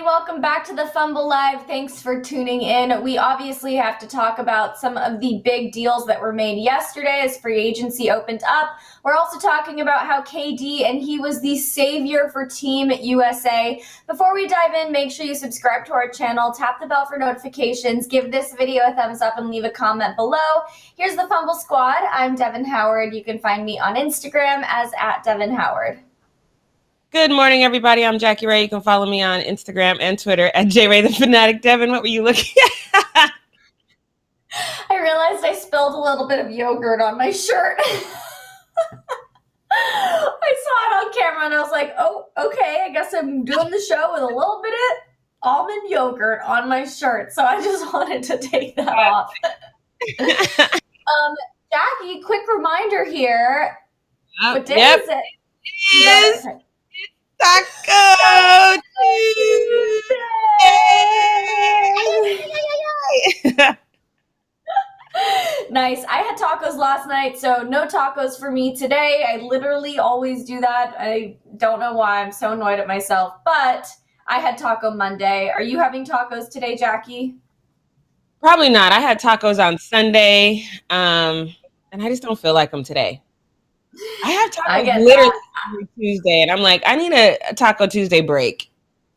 Welcome back to the Fumble Live. Thanks for tuning in. We obviously have to talk about some of the big deals that were made yesterday as free agency opened up. We're also talking about how KD and he was the savior for Team USA. Before we dive in, make sure you subscribe to our channel, tap the bell for notifications, give this video a thumbs up, and leave a comment below. Here's the Fumble Squad. I'm Devin Howard. You can find me on Instagram as @DevinHoward. Good morning, everybody. I'm Jackie Ray. You can follow me on Instagram and Twitter at JRayTheFanatic. Devin, what were you looking at? I realized I spilled a little bit of yogurt on my shirt. I saw it on camera and I was like, oh, okay, I guess I'm doing the show with a little bit of almond yogurt on my shirt. So I just wanted to take that off. Jackie, quick reminder here. What day is it? It is Taco Tuesday! Nice. I had tacos last night, so no tacos for me today. I literally always do that. I don't know why. I'm so annoyed at myself, but I had Taco Monday. Are you having tacos today, Jackie? Probably not. I had tacos on Sunday, and I just don't feel like them today. I have tacos literally every Tuesday, and I'm like, I need a Taco Tuesday break.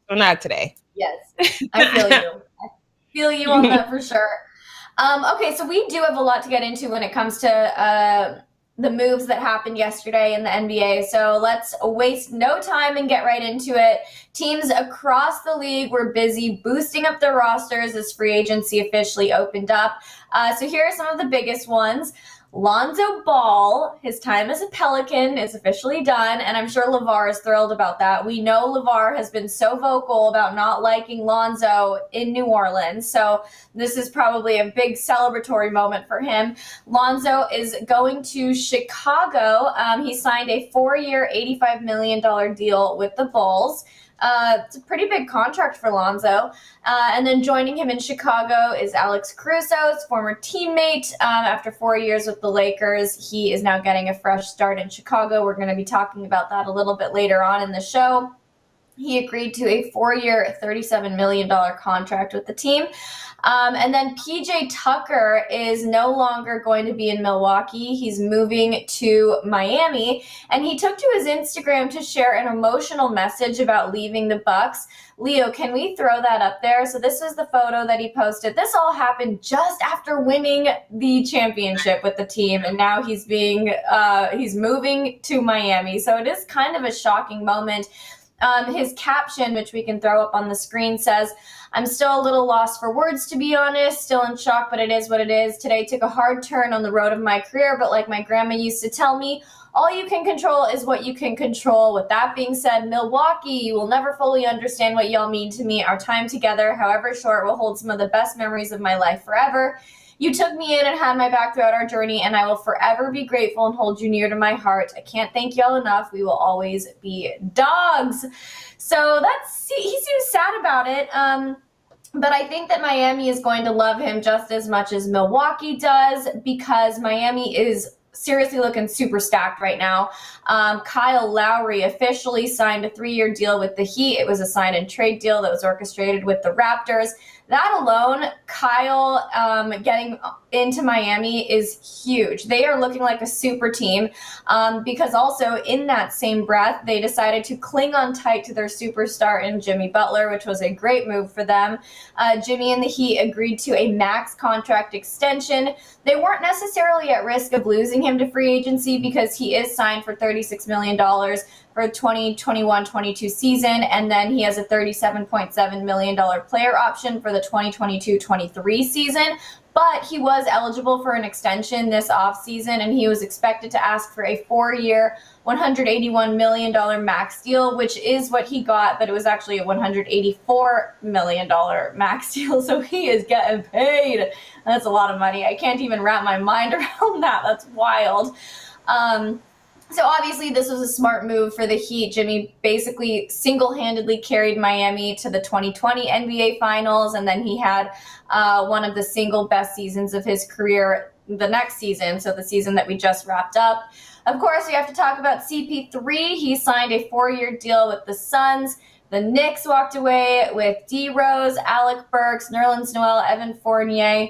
So not today. Yes, I feel you. I feel you on that for sure. Okay, so we do have a lot to get into when it comes to the moves that happened yesterday in the NBA. So let's waste no time and get right into it. Teams across the league were busy boosting up their rosters as free agency officially opened up. So here are some of the biggest ones. Lonzo Ball, his time as a Pelican is officially done, and I'm sure LeVar is thrilled about that. We know LeVar has been so vocal about not liking Lonzo in New Orleans, so this is probably a big celebratory moment for him. Lonzo is going to Chicago. He signed a 4-year, $85 million deal with the Bulls. It's a pretty big contract for Lonzo. And then joining him in Chicago is LAKERS-CARUSO, his former teammate. After 4 years with the Lakers, he is now getting a fresh start in Chicago. We're going to be talking about that a little bit later on in the show. He agreed to a 4-year, $37 million contract with the team. And then PJ Tucker is no longer going to be in Milwaukee. He's moving to Miami. And he took to his Instagram to share an emotional message about leaving the Bucks. Leo, can we throw that up there? So this is the photo that he posted. This all happened just after winning the championship with the team. And now he's moving to Miami. So it is kind of a shocking moment. His caption, which we can throw up on the screen, says, "I'm still a little lost for words, to be honest, still in shock, but it is what it is. Today took a hard turn on the road of my career, but like my grandma used to tell me, all you can control is what you can control. With that being said, Milwaukee, you will never fully understand what y'all mean to me. Our time together, however short, will hold some of the best memories of my life forever. You took me in and had my back throughout our journey, and I will forever be grateful and hold you near to my heart. I can't thank y'all enough. We will always be dogs." So he seems sad about it. But I think that Miami is going to love him just as much as Milwaukee does, because Miami is seriously looking super stacked right now. Kyle Lowry officially signed a 3-year deal with the Heat. It was a sign and trade deal that was orchestrated with the Raptors. That alone, Kyle getting into Miami is huge. They are looking like a super team because also in that same breath, they decided to cling on tight to their superstar in Jimmy Butler, which was a great move for them. Jimmy and the Heat agreed to a max contract extension. They weren't necessarily at risk of losing him to free agency because he is signed for $36 million for 2021-22 season, and then he has a $37.7 million player option for the 2022-23 season. But he was eligible for an extension this offseason, and he was expected to ask for a 4-year, $181 million max deal, which is what he got, but it was actually a $184 million max deal, so he is getting paid. That's a lot of money. I can't even wrap my mind around that. That's wild. So obviously this was a smart move for the Heat. Jimmy basically single-handedly carried Miami to the 2020 NBA Finals, and then he had one of the single best seasons of his career the next season, so the season that we just wrapped up. Of course, we have to talk about CP3. He signed a 4-year deal with the Suns. The Knicks walked away with D Rose, Alec Burks, Nerlens Noel, Evan Fournier.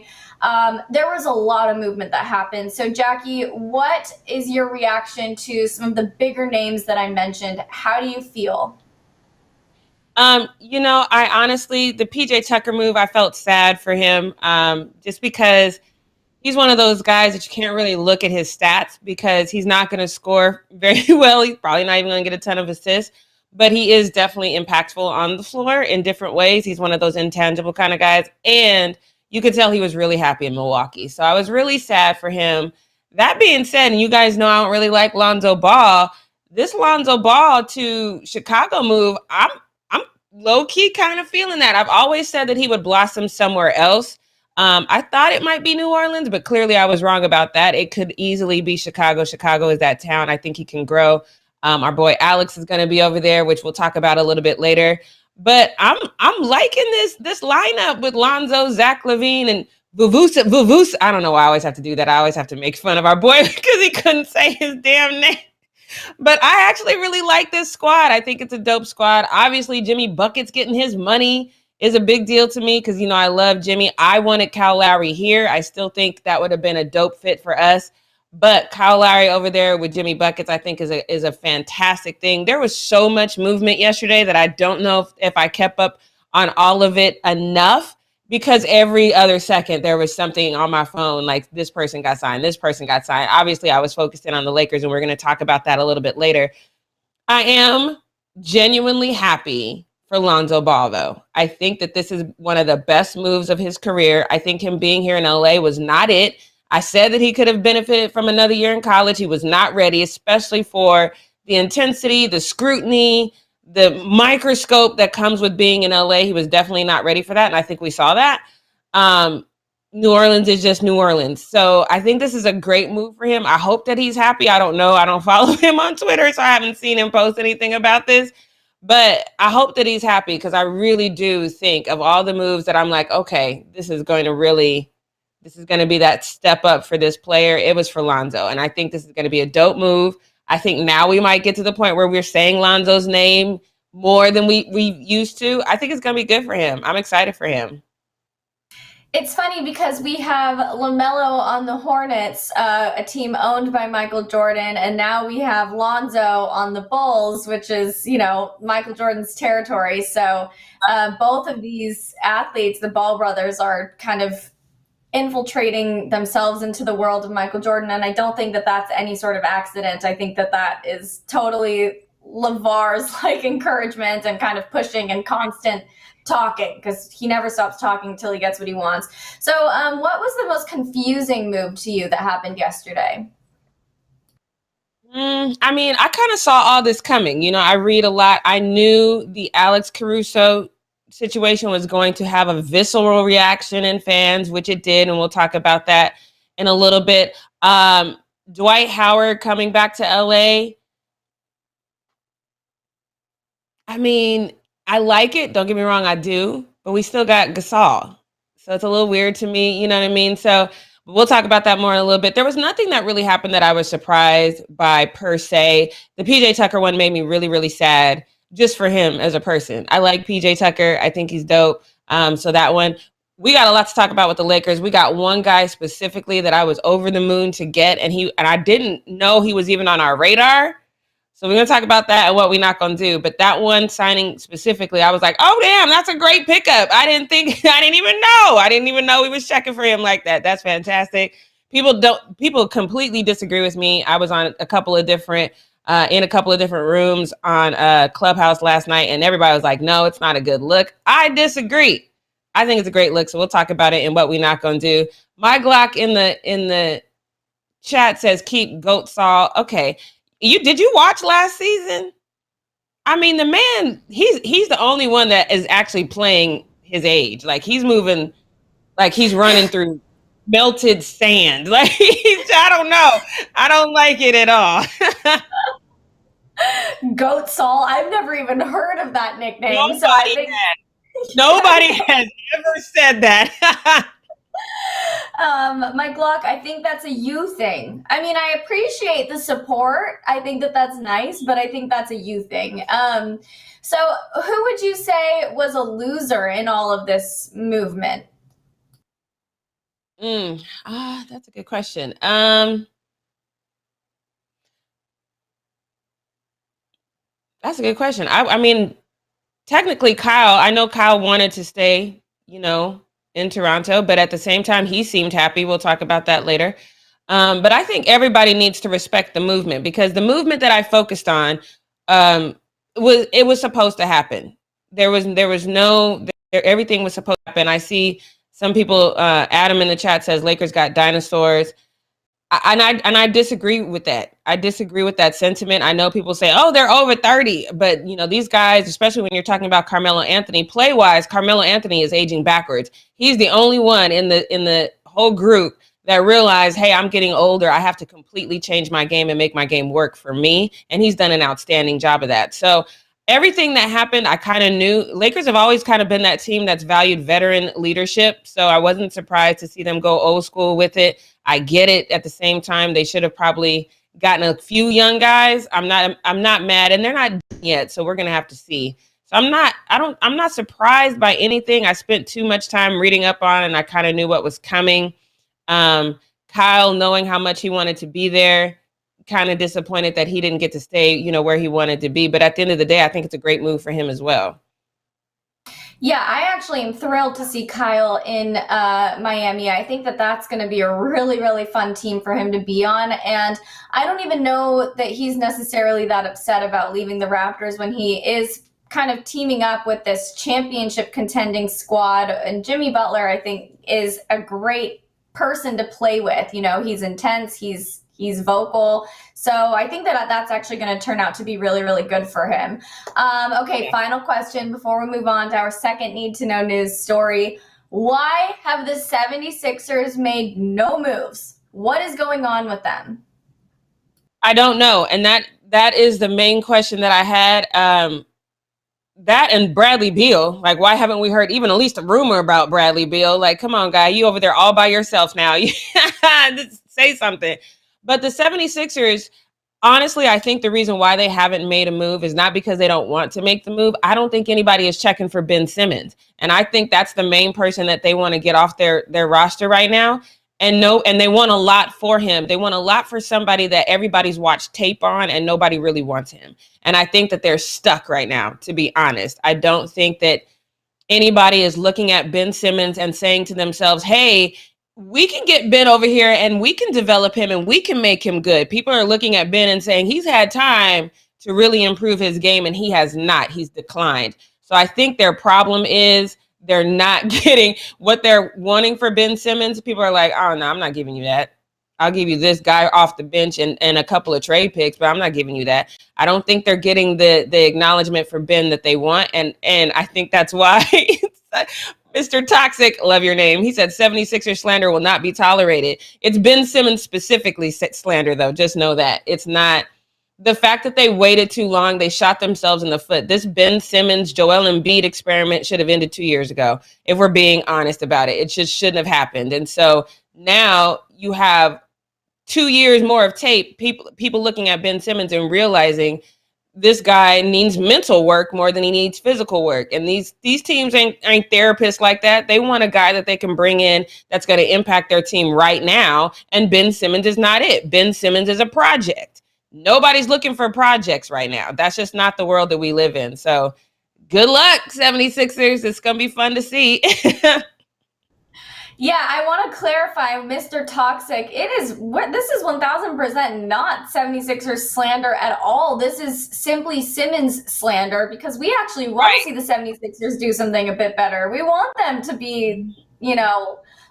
There was a lot of movement that happened. So, Jackie, what is your reaction to some of the bigger names that I mentioned? How do you feel? I honestly, the PJ Tucker move, I felt sad for him, just because he's one of those guys that you can't really look at his stats because he's not going to score very well. He's probably not even going to get a ton of assists, but he is definitely impactful on the floor in different ways. He's one of those intangible kind of guys. And you could tell he was really happy in Milwaukee. So I was really sad for him. That being said, and you guys know I don't really like Lonzo Ball. This Lonzo Ball to Chicago move, I'm low key kind of feeling that. I've always said that he would blossom somewhere else. I thought it might be New Orleans, but clearly I was wrong about that. It could easily be Chicago. Chicago is that town. I think he can grow. Our boy Alex is going to be over there, which we'll talk about a little bit later. But I'm liking this lineup with Lonzo, Zach LaVine, and Vuvus. I don't know why I always have to do that. I always have to make fun of our boy because he couldn't say his damn name. But I actually really like this squad. I think it's a dope squad. Obviously, Jimmy Buckets getting his money is a big deal to me because, I love Jimmy. I wanted Kyle Lowry here. I still think that would have been a dope fit for us. But Kyle Lowry over there with Jimmy Buckets, I think is a fantastic thing. There was so much movement yesterday that I don't know if I kept up on all of it enough, because every other second there was something on my phone like this person got signed, this person got signed. Obviously, I was focused in on the Lakers, and we're going to talk about that a little bit later. I am genuinely happy for Lonzo Ball, though. I think that this is one of the best moves of his career. I think him being here in LA was not it. I said that he could have benefited from another year in college. He was not ready, especially for the intensity, the scrutiny, the microscope that comes with being in LA. He was definitely not ready for that, and I think we saw that. New Orleans is just New Orleans. So I think this is a great move for him. I hope that he's happy. I don't know. I don't follow him on Twitter, so I haven't seen him post anything about this. But I hope that he's happy because I really do think of all the moves that I'm like, okay, this is going to be that step up for this player. It was for Lonzo. And I think this is going to be a dope move. I think now we might get to the point where we're saying Lonzo's name more than we used to. I think it's going to be good for him. I'm excited for him. It's funny because we have LaMelo on the Hornets, a team owned by Michael Jordan, and now we have Lonzo on the Bulls, which is, Michael Jordan's territory. So both of these athletes, the Ball brothers, are kind of infiltrating themselves into the world of Michael Jordan, and I don't think that that's any sort of accident. I think that that is totally LeVar's encouragement and kind of pushing and constant talking, because he never stops talking until he gets what he wants. So what was the most confusing move to you that happened yesterday? I kind of saw all this coming. I read a lot. I knew the Alex-Caruso situation was going to have a visceral reaction in fans, which it did, and we'll talk about that in a little bit. Dwight Howard coming back to LA. I like it. Don't get me wrong, I do. But we still got Gasol. So it's a little weird to me, you know what I mean? So we'll talk about that more in a little bit. There was nothing that really happened that I was surprised by per se. The PJ Tucker one made me really, really sad just for him as a person. I like PJ Tucker. I think he's dope. So that one, we got a lot to talk about with the Lakers. We got one guy specifically that I was over the moon to get, and I didn't know he was even on our radar. So we're going to talk about that and what we're not going to do. But that one signing specifically, I was like, oh, damn, that's a great pickup. I didn't even know we was checking for him like that. That's fantastic. People completely disagree with me. I was on in a couple of different rooms on Clubhouse last night, and everybody was like, no, it's not a good look. I disagree. I think it's a great look. So we'll talk about it and what we're not going to do. My Glock in the chat says keep Goat Saul. Okay. Did you watch last season? The man, he's the only one that is actually playing his age. He's moving, he's running through melted sand. I don't know. I don't like it at all. Goat Saul. I've never even heard of that nickname. Nobody has ever said that. Mike Glock, I think that's a you thing. I mean, I appreciate the support. I think that that's nice, but I think that's a you thing. So who would you say was a loser in all of this movement? That's a good question. That's a good question. I mean, technically, Kyle, I know Kyle wanted to stay, in Toronto, but at the same time, he seemed happy. We'll talk about that later. But I think everybody needs to respect the movement, because the movement that I focused on was supposed to happen. Everything was supposed to happen. I see some people, Adam in the chat says Lakers got dinosaurs. I disagree with that. I disagree with that sentiment. I know people say, "Oh, they're over 30," but these guys, especially when you're talking about Carmelo Anthony, play wise, Carmelo Anthony is aging backwards. He's the only one in the whole group that realized, "Hey, I'm getting older. I have to completely change my game and make my game work for me." And he's done an outstanding job of that. So everything that happened, I kind of knew. Lakers have always kind of been that team that's valued veteran leadership. So I wasn't surprised to see them go old school with it. I get it. At the same time, they should have probably gotten a few young guys. I'm not mad, and they're not yet, so we're gonna have to see. So I'm not surprised by anything. I spent too much time reading up on, and I kind of knew what was coming. Kyle, knowing how much he wanted to be there, kind of disappointed that he didn't get to stay, where he wanted to be. But at the end of the day, I think it's a great move for him as well. Yeah, I actually am thrilled to see Kyle in Miami. I think that that's going to be a really, really fun team for him to be on. And I don't even know that he's necessarily that upset about leaving the Raptors when he is kind of teaming up with this championship contending squad. And Jimmy Butler, I think, is a great person to play with. He's intense, he's vocal. So I think that that's actually going to turn out to be really, really good for him. Okay, final question before we move on to our second need to know news story. Why have the 76ers made no moves? What is going on with them? I don't know. And that is the main question that I had. That and Bradley Beal, like, why haven't we heard even at least a rumor about Bradley Beal? Like, come on, guy, you over there all by yourself now. Say something. But the 76ers, honestly, I think the reason why they haven't made a move is not because they don't want to make the move. I don't think anybody is checking for Ben Simmons. And I think that's the main person that they want to get off their roster right now. And they want a lot for him. They want a lot for somebody that everybody's watched tape on and nobody really wants him. And I think that they're stuck right now, to be honest. I don't think that anybody is looking at Ben Simmons and saying to themselves, hey, we can get Ben over here and we can develop him and we can make him good. People are looking at Ben and saying he's had time to really improve his game and he has not. He's declined. So I think their problem is they're not getting what they're wanting for Ben Simmons. People are like, oh, no, I'm not giving you that. I'll give you this guy off the bench and a couple of trade picks, but I'm not giving you that. I don't think they're getting the acknowledgement for Ben that they want. And I think that's why Mr. Toxic, love your name. He said 76er slander will not be tolerated. It's Ben Simmons specifically slander, though. Just know that. It's not the fact that they waited too long. They shot themselves in the foot. This Ben Simmons, Joel Embiid experiment should have ended 2 years ago, if we're being honest about it. It just shouldn't have happened. And so now you have 2 years more of tape, people looking at Ben Simmons and realizing this guy needs mental work more than he needs physical work. And these teams ain't therapists like that. They want a guy that they can bring in that's going to impact their team right now. And Ben Simmons is not it. Ben Simmons is a project. Nobody's looking for projects right now. That's just not the world that we live in. So good luck, 76ers. It's going to be fun to see. Yeah, I want to clarify, Mr. Toxic. This is 1000% not 76ers slander at all. This is simply Simmons slander because we actually want to see the 76ers do something a bit better. We want them to be,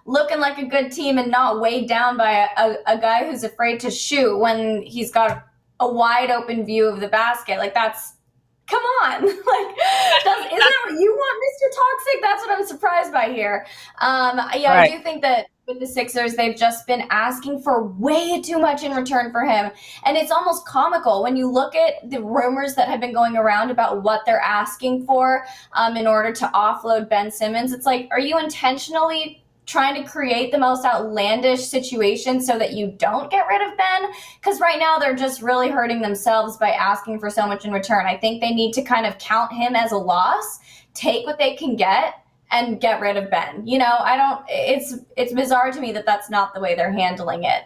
looking like a good team and not weighed down by a guy who's afraid to shoot when he's got a wide open view of the basket. Like, come on. Isn't that what you want, Mr. Toxic? That's what I'm surprised by here. Right. I do think that with the Sixers, they've just been asking for way too much in return for him. And it's almost comical when you look at the rumors that have been going around about what they're asking for in order to offload Ben Simmons. It's like, are you intentionally trying to create the most outlandish situation so that you don't get rid of Ben, because right now they're just really hurting themselves by asking for so much in return. I think they need to kind of count him as a loss, take what they can get, and get rid of Ben. You know, it's bizarre to me that that's not the way they're handling it.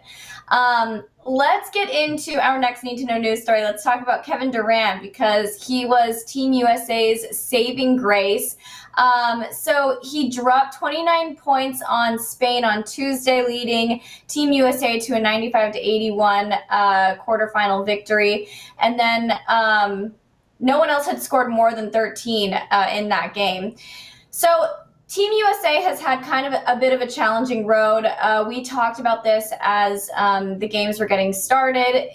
Let's get into our next Need to Know news story. Let's talk about Kevin Durant, because he was Team USA's saving grace. So he dropped 29 points on Spain on Tuesday, leading Team USA to a 95-81 quarterfinal victory. And then no one else had scored more than 13 in that game. So Team USA has had kind of a bit of a challenging road. We talked about this as the games were getting started.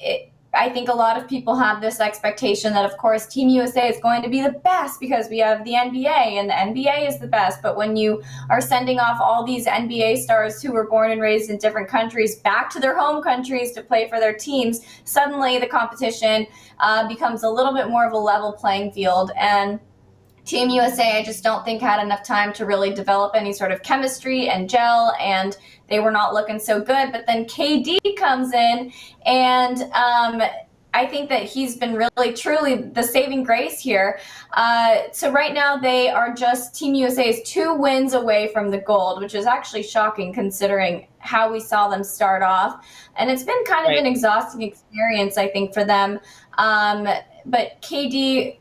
I think a lot of people have this expectation that, of course, Team USA is going to be the best because we have the NBA and the NBA is the best. But when you are sending off all these NBA stars who were born and raised in different countries back to their home countries to play for their teams, suddenly the competition becomes a little bit more of a level playing field. And Team USA, I just don't think had enough time to really develop any sort of chemistry and gel, and they were not looking so good. But then KD comes in, and I think that he's been really, truly the saving grace here. So right now they are just, Team USA is 2 wins away from the gold, which is actually shocking considering how we saw them start off. And it's been kind of an exhausting experience, I think, for them. But KD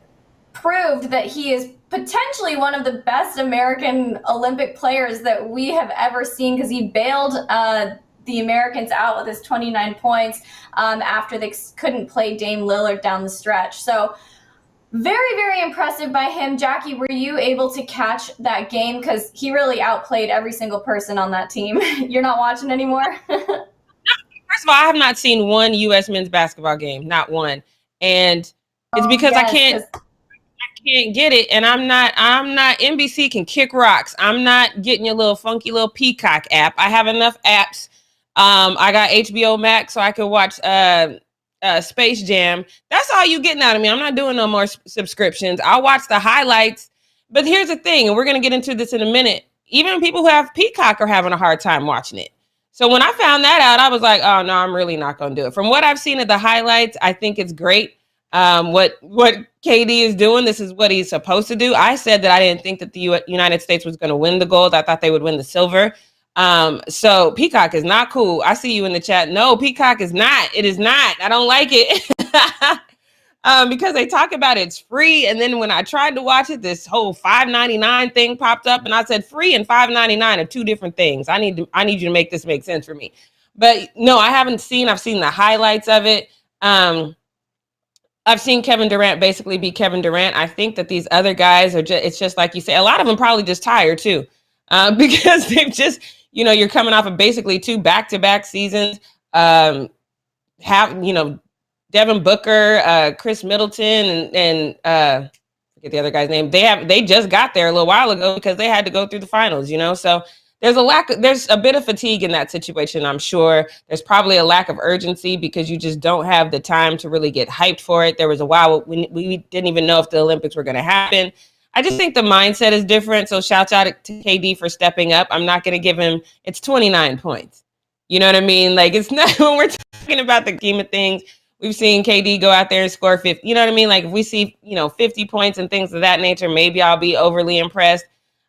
proved that he is potentially one of the best American Olympic players that we have ever seen, because he bailed the Americans out with his 29 points after they couldn't play Dame Lillard down the stretch. So very, very impressive by him. Jackie, were you able to catch that game? Because he really outplayed every single person on that team. You're not watching anymore? First of all, I have not seen one U.S. men's basketball game, not one. And it's because I can't get it, and I'm not NBC can kick rocks. I'm not getting your little funky little Peacock app. I have enough apps. I got HBO Max so I can watch Space Jam. That's all you getting out of me. I'm not doing no more subscriptions. I'll watch the highlights. But here's the thing, and we're going to get into this in a minute. Even people who have Peacock are having a hard time watching it. So when I found that out, I was like, oh no, I'm really not going to do it. From what I've seen of the highlights, I think it's great. What KD is doing, this is what he's supposed to do. I said that I didn't think that the United States was going to win the gold. I thought they would win the silver. So Peacock is not cool. I see you in the chat. No, Peacock is not. It is not. I don't like it. Because they talk about it's free. And then when I tried to watch it, this whole $5.99 thing popped up, and I said free and $5.99 are 2 different things. I need you to make this make sense for me. But no, I've seen the highlights of it. I've seen Kevin Durant basically be Kevin Durant. I think that these other guys are it's just like you say, a lot of them probably just tired too, because they've just, you're coming off of basically 2 back-to-back seasons. Devin Booker, Chris Middleton, and forget the other guy's name. They just got there a little while ago because they had to go through the finals, So there's a bit of fatigue in that situation, I'm sure. There's probably a lack of urgency because you just don't have the time to really get hyped for it. There was a while we didn't even know if the Olympics were going to happen. I just think the mindset is different. So shout out to KD for stepping up. I'm not going to give him, it's 29 points. You know what I mean? Like, it's not, when we're talking about the scheme of things, we've seen KD go out there and score 50. You know what I mean? Like, if we see, 50 points and things of that nature, maybe I'll be overly impressed.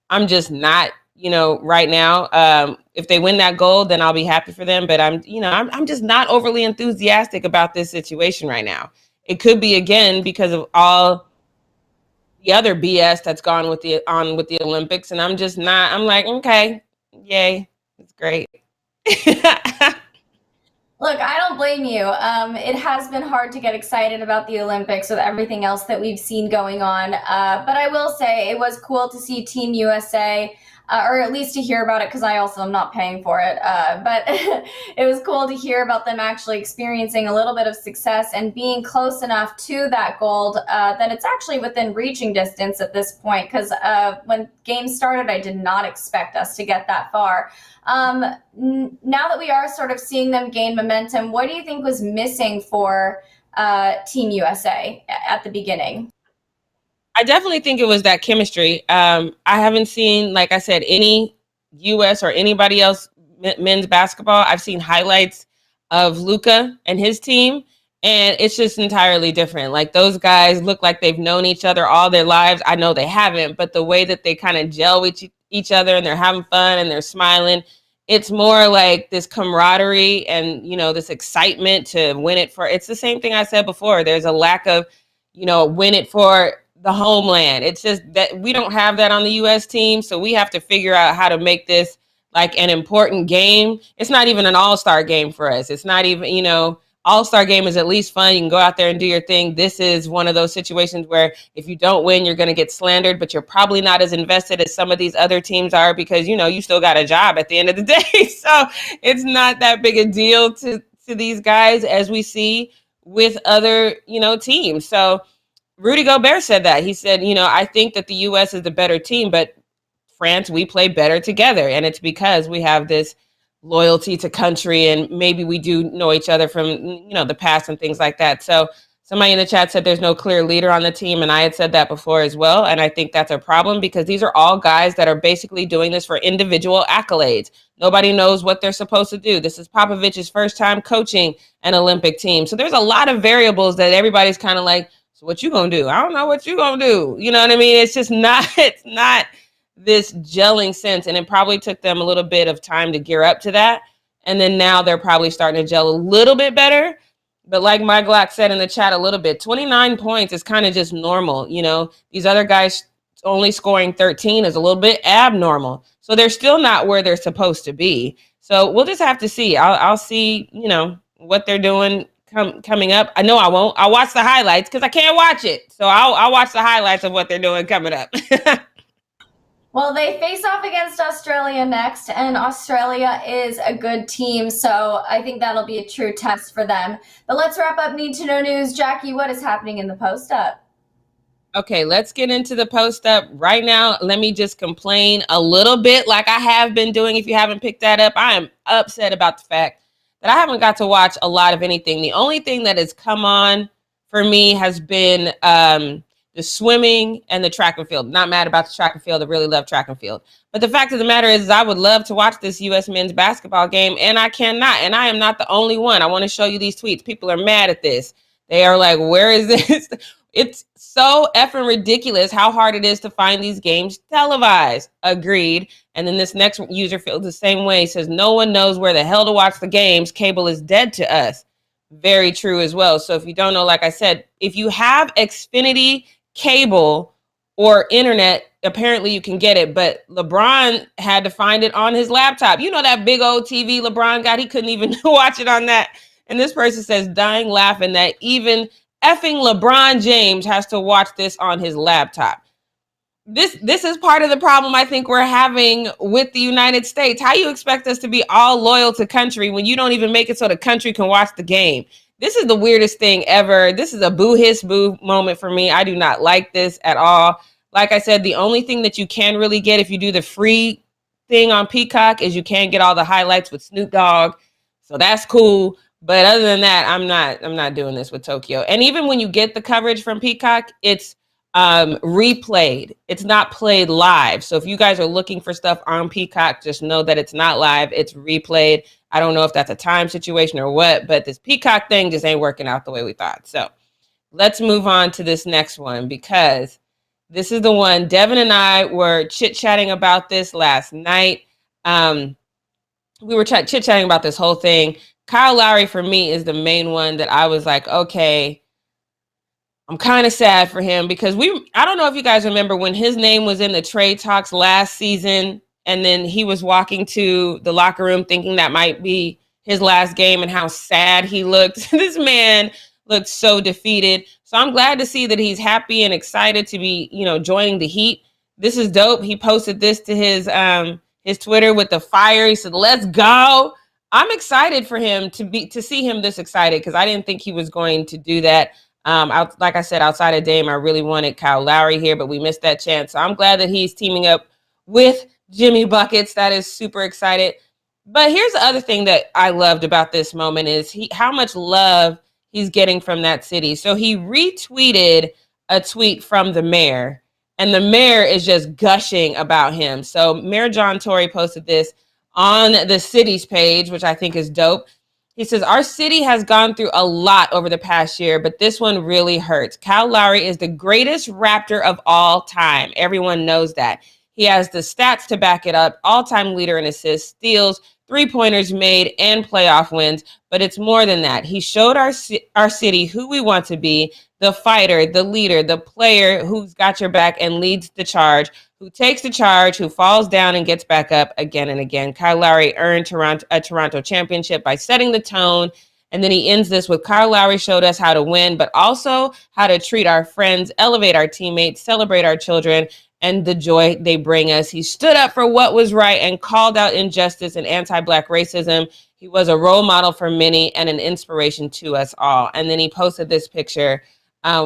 I'm just not. Right now, if they win that gold, then I'll be happy for them. But I'm just not overly enthusiastic about this situation right now. It could be again because of all the other BS that's gone with the Olympics, and I'm just not. I'm like, okay, yay, it's great. Look, I don't blame you. It has been hard to get excited about the Olympics with everything else that we've seen going on. But I will say it was cool to see Team USA. Or at least to hear about it, because I also am not paying for it. But it was cool to hear about them actually experiencing a little bit of success and being close enough to that gold that it's actually within reaching distance at this point. Because when games started, I did not expect us to get that far. Now that we are sort of seeing them gain momentum, what do you think was missing for Team USA at the beginning? I definitely think it was that chemistry. I haven't seen, like I said, any US or anybody else men's basketball. I've seen highlights of Luka and his team, and it's just entirely different. Like, those guys look like they've known each other all their lives. I know they haven't, but the way that they kind of gel with each other, and they're having fun and they're smiling, it's more like this camaraderie and, you know, this excitement to win it for. It's the same thing I said before. There's a lack of, you know, win it for the homeland. It's just that we don't have that on the US team. So we have to figure out how to make this like an important game. It's not even an all-star game for us. It's not even, you know, all-star game is at least fun. You can go out there and do your thing. This is one of those situations where if you don't win, you're going to get slandered, but you're probably not as invested as some of these other teams are because, you know, you still got a job at the end of the day. So it's not that big a deal to these guys as we see with other, you know, teams. So Rudy Gobert said that. He said, you know, I think that the U.S. is the better team, but France, we play better together. And it's because we have this loyalty to country, and maybe we do know each other from, you know, the past and things like that. So somebody in the chat said there's no clear leader on the team, and I had said that before as well. And I think that's a problem because these are all guys that are basically doing this for individual accolades. Nobody knows what they're supposed to do. This is Popovich's first time coaching an Olympic team. So there's a lot of variables that everybody's kind of like, so what you gonna do? I don't know what you gonna do. You know what I mean? It's just not, it's not this gelling sense. And it probably took them a little bit of time to gear up to that. And then now they're probably starting to gel a little bit better. But like my Glock said in the chat a little bit, 29 points is kind of just normal. You know, these other guys only scoring 13 is a little bit abnormal. So they're still not where they're supposed to be. So we'll just have to see. I'll see, you know, what they're doing coming up. I know I won't. I'll watch the highlights because I can't watch it. So I'll watch the highlights of what they're doing coming up. Well, they face off against Australia next, and Australia is a good team, so I think that'll be a true test for them. But let's wrap up Need to Know News. Jackie, what is happening in the post-up? Okay, let's get into the post-up. Right now, let me just complain a little bit like I have been doing. If you haven't picked that up, I am upset about the fact that I haven't got to watch a lot of anything. The only thing that has come on for me has been the swimming and the track and field. Not mad about the track and field. I really love track and field. But the fact of the matter is I would love to watch this U.S. men's basketball game, and I cannot. And I am not the only one. I want to show you these tweets. People are mad at this. They are like, where is this? It's so effing ridiculous how hard it is to find these games televised. Agreed. And then this next user feels the same way. He says, no one knows where the hell to watch the games. Cable is dead to us. Very true as well. So if you don't know, like I said, if you have Xfinity cable or internet, apparently you can get it, but LeBron had to find it on his laptop. You know, that big old TV LeBron got, he couldn't even watch it on that. And this person says, dying laughing that even effing LeBron James has to watch this on his laptop. This is part of the problem I think we're having with the United States. How you expect us to be all loyal to country when you don't even make it so the country can watch the game? This is the weirdest thing ever. This is a boo hiss boo moment for me. I do not like this at all. Like I said, the only thing that you can really get if you do the free thing on Peacock is you can get all the highlights with Snoop Dogg. So that's cool. But other than that, I'm not doing this with Tokyo. And even when you get the coverage from Peacock, it's replayed. It's not played live. So if you guys are looking for stuff on Peacock, just know that it's not live. It's replayed. I don't know if that's a time situation or what, but this Peacock thing just ain't working out the way we thought. So let's move on to this next one, because this is the one. Devin and I were chit-chatting about this last night. We were chit-chatting about this whole thing. Kyle Lowry, for me, is the main one that I was like, okay, I'm kind of sad for him, because I don't know if you guys remember when his name was in the trade talks last season, and then he was walking to the locker room thinking that might be his last game and how sad he looked. This man looked so defeated. So I'm glad to see that he's happy and excited to be, you know, joining the Heat. This is dope. He posted this to his Twitter with the fire. He said, let's go. I'm excited for him to see him this excited, because I didn't think he was going to do that. Like I said, outside of Dame, I really wanted Kyle Lowry here, but we missed that chance. So I'm glad that he's teaming up with Jimmy Buckets. That is super excited. But here's the other thing that I loved about this moment is how much love he's getting from that city. So he retweeted a tweet from the mayor, and the mayor is just gushing about him. So Mayor John Tory posted this on the city's page, which I think is dope. He says, our city has gone through a lot over the past year, but this one really hurts. Kyle Lowry is the greatest Raptor of all time. Everyone knows that. He has the stats to back it up. All-time leader in assists, steals, three-pointers made, and playoff wins. But it's more than that. He showed our city who we want to be, the fighter, the leader, the player who's got your back and leads the charge, who takes the charge, who falls down and gets back up again and again. Kyle Lowry earned a Toronto championship by setting the tone. And then he ends this with, Kyle Lowry showed us how to win, but also how to treat our friends, elevate our teammates, celebrate our children, and the joy they bring us. He stood up for what was right and called out injustice and anti-Black racism. He was a role model for many and an inspiration to us all. And then he posted this picture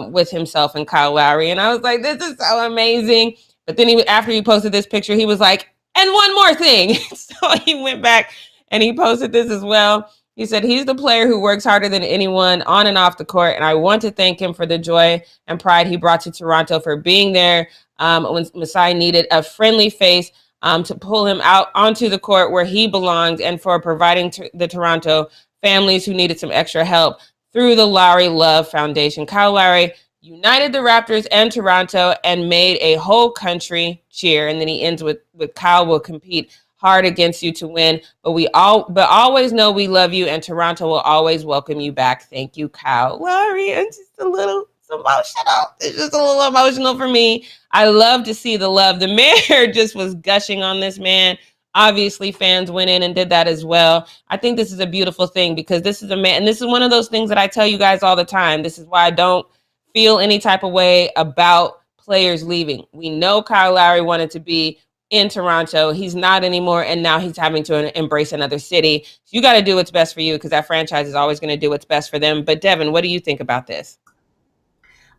with himself and Kyle Lowry. And I was like, this is so amazing. But then after he posted this picture, he was like, and one more thing. So he went back and he posted this as well. He said, he's the player who works harder than anyone on and off the court. And I want to thank him for the joy and pride he brought to Toronto, for being there when Masai needed a friendly face to pull him out onto the court where he belonged, and for providing the Toronto families who needed some extra help through the Lowry Love Foundation. Kyle Lowry united the Raptors and Toronto and made a whole country cheer. And then he ends with Kyle will compete hard against you to win, but always know we love you, and Toronto will always welcome you back. Thank you, Kyle Lowry. And just a little emotional. It's just a little emotional for me. I love to see the love. The mayor just was gushing on this man. Obviously, fans went in and did that as well. I think this is a beautiful thing, because this is a man, and this is one of those things that I tell you guys all the time. This is why I don't feel any type of way about players leaving. We know Kyle Lowry wanted to be in Toronto. He's not anymore, and now he's having to embrace another city. So you got to do what's best for you, because that franchise is always going to do what's best for them. But Devin, what do you think about this?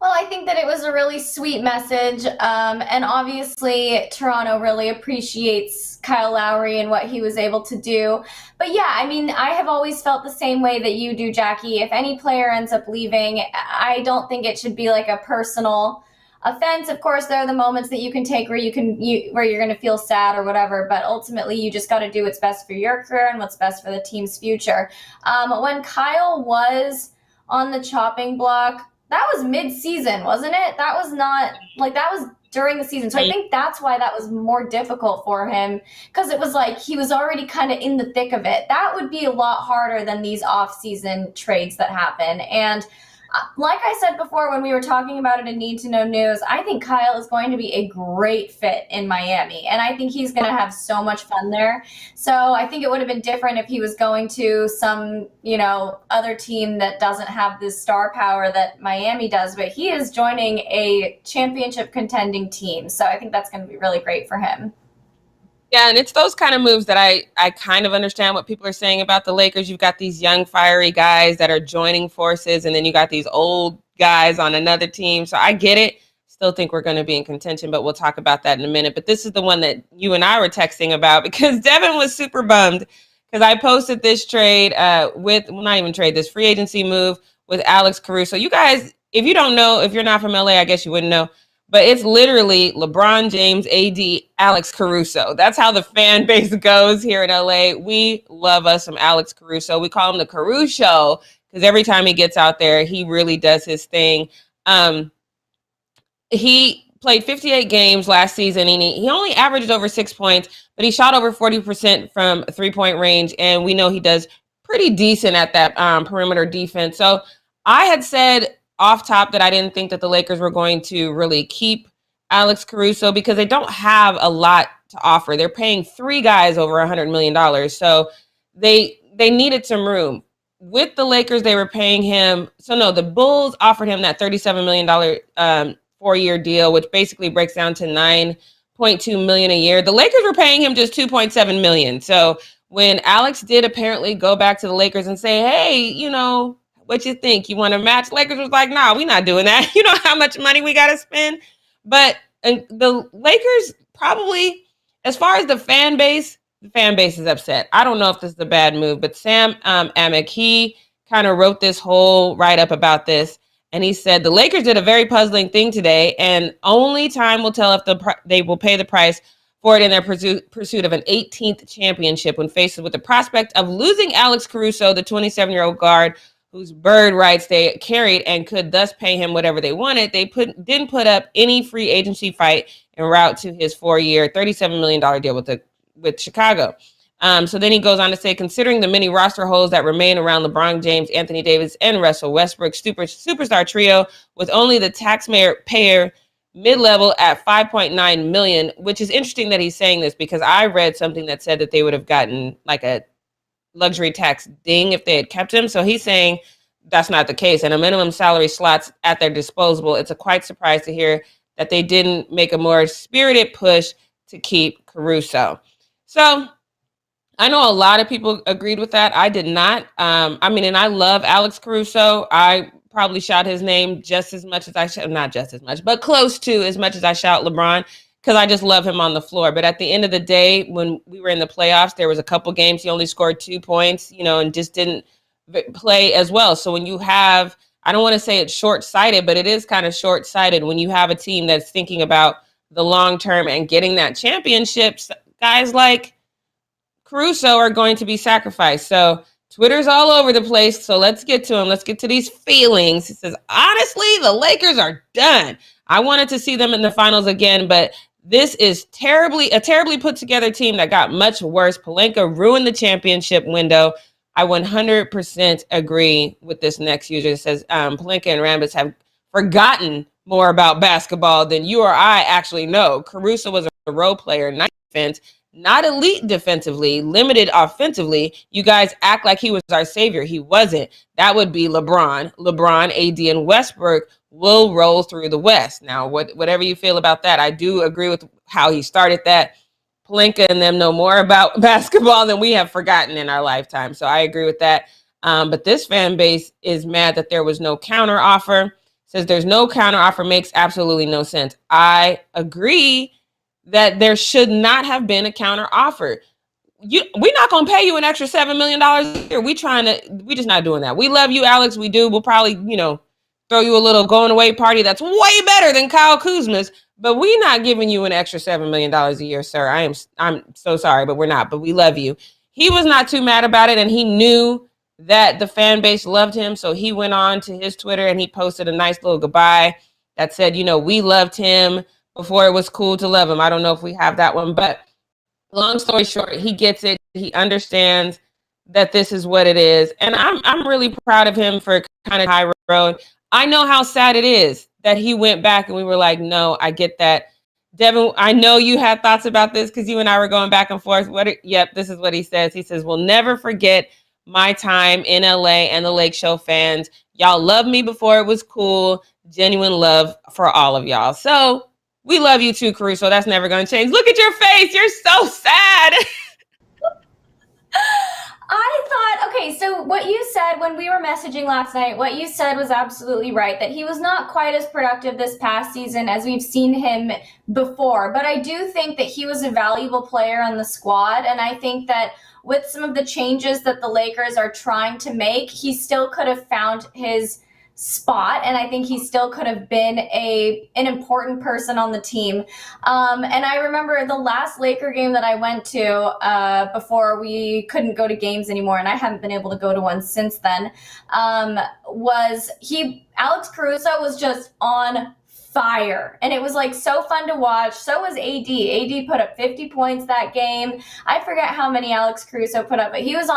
Well, I think that it was a really sweet message, and obviously Toronto really appreciates Kyle Lowry and what he was able to do. But yeah, I mean, I have always felt the same way that you do, Jackie. If any player ends up leaving, I don't think it should be like a personal offense. Of course, there are the moments that you can take where where you're going to feel sad or whatever, but ultimately you just got to do what's best for your career and what's best for the team's future. When Kyle was on the chopping block, that was mid-season, wasn't it? That was not, like, that was during the season. So I think that's why that was more difficult for him, because it was like he was already kind of in the thick of it. That would be a lot harder than these off-season trades that happen. And like I said before when we were talking about it in Need to Know News, I think Kyle is going to be a great fit in Miami, and I think he's going to have so much fun there. So I think it would have been different if he was going to some, other team that doesn't have this star power that Miami does, but he is joining a championship contending team. So I think that's going to be really great for him. Yeah, and it's those kind of moves that I kind of understand what people are saying about the Lakers. You've got these young, fiery guys that are joining forces, and then you got these old guys on another team. So I get it. Still think we're going to be in contention, but we'll talk about that in a minute. But this is the one that you and I were texting about, because Devin was super bummed because I posted this trade this free agency move with Alex-Caruso. You guys, if you don't know, if you're not from LA, I guess you wouldn't know. But it's literally LeBron James, AD, Alex-Caruso. That's how the fan base goes here in LA. We love us some Alex-Caruso. We call him the Caruso because every time he gets out there, he really does his thing. He played 58 games last season, and he only averaged over 6 points, but he shot over 40% from three-point range, and we know he does pretty decent at that perimeter defense. So I had said off top that I didn't think that the Lakers were going to really keep Alex-Caruso because they don't have a lot to offer. They're paying three guys over $100 million. So they needed some room. With the Lakers, they were paying him. So no, the Bulls offered him that $37 million 4-year deal, which basically breaks down to $9.2 million a year. The Lakers were paying him just $2.7 million. So when Alex did apparently go back to the Lakers and say, hey, what you think? You want to match? Lakers was like, nah, we're not doing that. You know how much money we got to spend? But the Lakers probably, as far as the fan base is upset. I don't know if this is a bad move, but Sam Amick, he kind of wrote this whole write-up about this. And he said, the Lakers did a very puzzling thing today, and only time will tell if they will pay the price for it in their pursuit of an 18th championship when faced with the prospect of losing Alex Caruso, the 27-year-old guard whose bird rights they carried and could thus pay him whatever they wanted. They didn't put up any free agency fight en route to his 4-year, $37 million deal with Chicago. So then he goes on to say, considering the many roster holes that remain around LeBron James, Anthony Davis, and Russell Westbrook superstar trio, with only the taxpayer mid-level at $5.9 million, which is interesting that he's saying this because I read something that said that they would have gotten like a luxury tax ding if they had kept him. So he's saying that's not the case, and a minimum salary slots at their disposal. It's a quite surprise to hear that they didn't make a more spirited push to keep Caruso. So I know a lot of people agreed with that. I did not. And I love Alex Caruso. I probably shout his name just as much as I shout, not just as much, but close to as much as I shout LeBron, because I just love him on the floor. But at the end of the day, when we were in the playoffs, there was a couple games he only scored 2 points, and just didn't play as well. So when you have, I don't want to say it's short-sighted, but it is kind of short-sighted when you have a team that's thinking about the long term and getting that championship. Guys like Caruso are going to be sacrificed. So Twitter's all over the place. So let's get to him. Let's get to these feelings. He says, honestly, the Lakers are done. I wanted to see them in the finals again, but this is a terribly put together team that got much worse. Pelinka ruined the championship window. I 100% agree with this next user. It says Pelinka and Rambis have forgotten more about basketball than you or I actually know. Caruso was a role player, not defense, not elite defensively, limited offensively. You guys act like he was our savior. He wasn't. That would be LeBron. LeBron, AD, and Westbrook will roll through the West. Now, whatever you feel about that, I do agree with how he started that. Pelinka and them know more about basketball than we have forgotten in our lifetime. So I agree with that. But this fan base is mad that there was no counter offer. Says there's no counter offer makes absolutely no sense. I agree that there should not have been a counter offer. We're not going to pay you an extra $7 million a year. We just not doing that. We love you, Alex. We do. We'll probably, throw you a little going away party that's way better than Kyle Kuzma's, but we're not giving you an extra $7 million a year, sir. I'm so sorry, but we're not, but we love you. He was not too mad about it, and he knew that the fan base loved him. So he went on to his Twitter and he posted a nice little goodbye that said, we loved him before it was cool to love him. I don't know if we have that one, but long story short, he gets it. He understands that this is what it is. And I'm really proud of him for kind of high road. I know how sad it is that he went back and we were like, no, I get that. Devin, I know you had thoughts about this because you and I were going back and forth. Yep, this is what he says. He says, we'll never forget my time in LA and the Lake Show fans. Y'all loved me before it was cool. Genuine love for all of y'all. So we love you too, Caruso. That's never going to change. Look at your face. You're so sad. I thought, okay, so what you said when we were messaging last night, what you said was absolutely right, that he was not quite as productive this past season as we've seen him before. But I do think that he was a valuable player on the squad, and I think that with some of the changes that the Lakers are trying to make, he still could have found his spot, and I think he still could have been an important person on the team. And I remember the last Laker game that I went to before we couldn't go to games anymore, and I haven't been able to go to one since then, Alex Caruso was just on fire, and it was like so fun to watch. So was AD put up 50 points that game. I forget how many Alex Caruso put up, but he was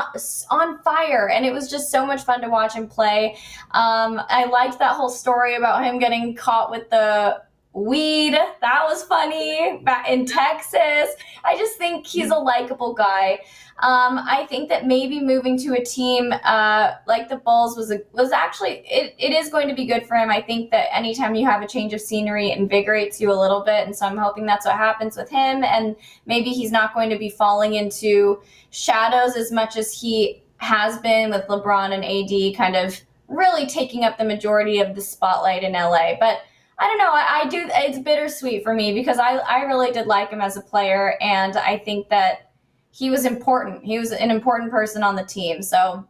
on fire, and it was just so much fun to watch him play. I liked that whole story about him getting caught with the weed. That was funny, back in Texas. I just think he's a likable guy. I think that maybe moving to a team like the Bulls was actually, it is going to be good for him. I think that anytime you have a change of scenery, it invigorates you a little bit, and so I'm hoping that's what happens with him, and maybe he's not going to be falling into shadows as much as he has been with LeBron and AD kind of really taking up the majority of the spotlight in LA. But I don't know, I do, it's bittersweet for me because I really did like him as a player, and I think that he was important. He was an important person on the team. So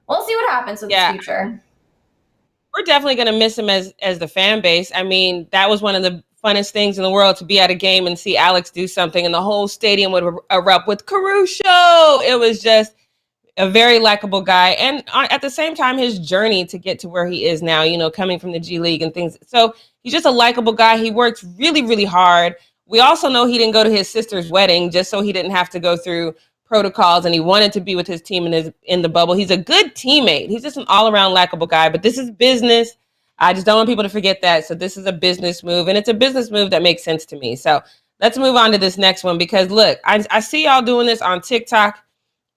we'll see what happens with the future. we're definitely going to miss him as the fan base. I mean, that was one of the funnest things in the world, to be at a game and see Alex do something and the whole stadium would erupt with Caruso. It was just a very likable guy. And at the same time, his journey to get to where he is now, you know, coming from the G League and things. So he's just a likable guy. He works really, really hard. We also know he didn't go to his sister's wedding just so he didn't have to go through protocols, and he wanted to be with his team in the bubble. He's a good teammate. He's just an all-around likable guy, but this is business. I just don't want people to forget that. So this is a business move, and it's a business move that makes sense to me. So let's move on to this next one, because look, I see y'all doing this on TikTok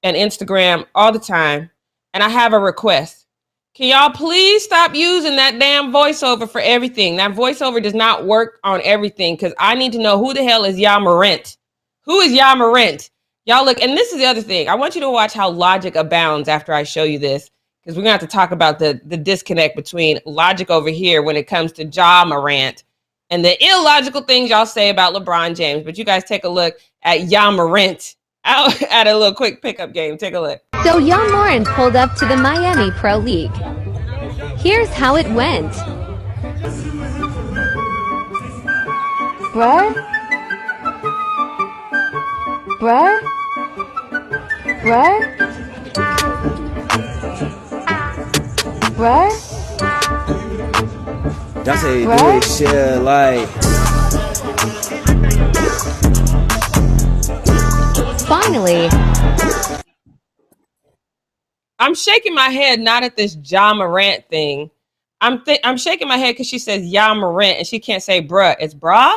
and Instagram all the time, and I have a request. Can y'all please stop using that damn voiceover for everything? That voiceover does not work on everything, because I need to know who the hell is MORANT. Who is MORANT? Y'all look, and this is the other thing. I want you to watch how logic abounds after I show you this, because we're going to have to talk about the disconnect between logic over here when it comes to MORANT and the illogical things y'all say about LeBron James. But you guys take a look at MORANT out at a little quick pickup game. Take a look. So MORANT pulled up to the Miami Pro League. Here's how it went. Bruh? Bruh? Bruh? Bruh? That's how you do it, shit, like. Finally. I'm shaking my head not at this MORANT thing. I'm shaking my head because she says MORANT and she can't say bruh. It's brah?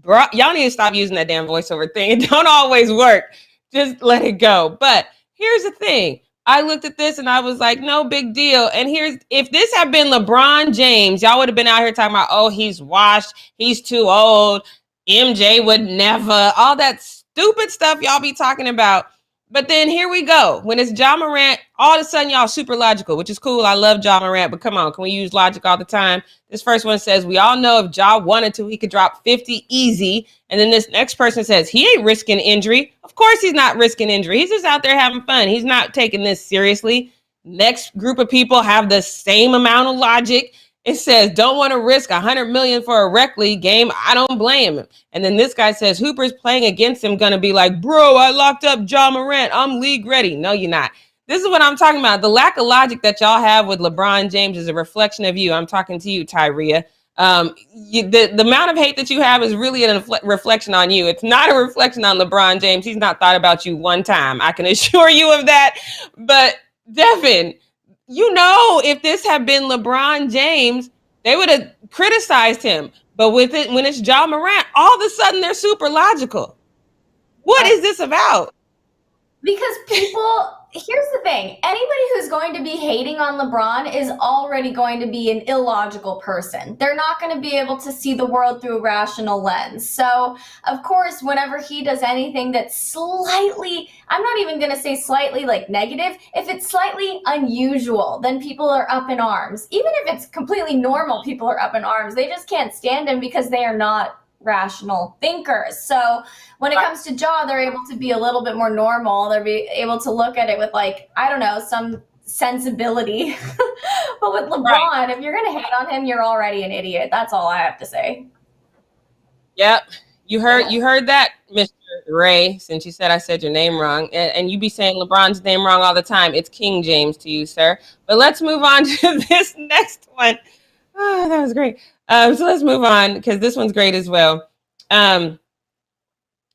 Bruh. Y'all need to stop using that damn voiceover thing. It don't always work. Just let it go. But here's the thing. I looked at this and I was like, no big deal. And if this had been LeBron James, y'all would have been out here talking about, oh, he's washed, he's too old, MJ would never, all that stupid stuff y'all be talking about. But then here we go. When it's MORANT, all of a sudden y'all super logical, which is cool. I love MORANT, but come on, can we use logic all the time? This first one says, we all know if Ja wanted to, he could drop 50 easy. And then this next person says, he ain't risking injury. Of course he's not risking injury. He's just out there having fun. He's not taking this seriously. Next group of people have the same amount of logic. It says, don't want to risk $100 million for a rec league game. I don't blame him. And then this guy says, Hooper's playing against him going to be like, bro, I locked up MORANT. I'm league ready. No, you're not. This is what I'm talking about. The lack of logic that y'all have with LeBron James is a reflection of you. I'm talking to you, Tyria. The amount of hate that you have is really a reflection on you. It's not a reflection on LeBron James. He's not thought about you one time. I can assure you of that. But Devin, you know, if this had been LeBron James, they would have criticized him. But with it, when it's MORANT, all of a sudden they're super logical. What is this about? Because people, here's the thing. Anybody who's going to be hating on LeBron is already going to be an illogical person. They're not going to be able to see the world through a rational lens. So, of course, whenever he does anything that's slightly, I'm not even going to say slightly like negative, if it's slightly unusual, then people are up in arms. Even if it's completely normal, people are up in arms. They just can't stand him because they are not rational thinkers. So when it comes to Ja, they're able to be a little bit more normal. They're able to look at it with, like, I don't know, some sensibility. But with LeBron, if you're going to hate on him, you're already an idiot. That's all I have to say. Yep. You heard that, Mr. Ray, since you said I said your name wrong. And you be saying LeBron's name wrong all the time. It's King James to you, sir. But let's move on to this next one. Oh, that was great. So let's move on, because this one's great as well. I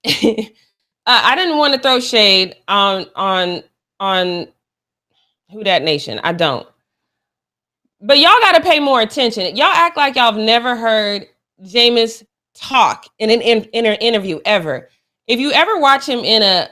didn't want to throw shade on Who Dat Nation. I don't. But y'all got to pay more attention. Y'all act like y'all have never heard JAMEIS talk in an interview ever. If you ever watch him in a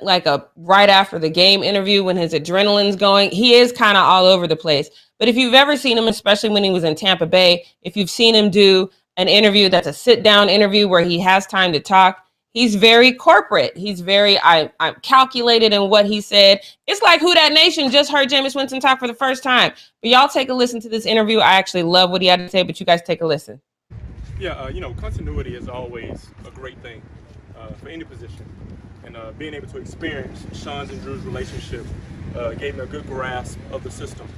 right after the game interview when his adrenaline's going, he is kind of all over the place. But if you've ever seen him, especially when he was in Tampa Bay, if you've seen him do an interview that's a sit-down interview where he has time to talk, he's very corporate. He's very I'm calculated in what he said. It's like Who Dat Nation just heard Jameis Winston talk for the first time. But y'all take a listen to this interview. I actually love what he had to say, but you guys take a listen. Yeah, continuity is always a great thing for any position. And being able to experience Sean's and Drew's relationship gave me a good grasp of the system.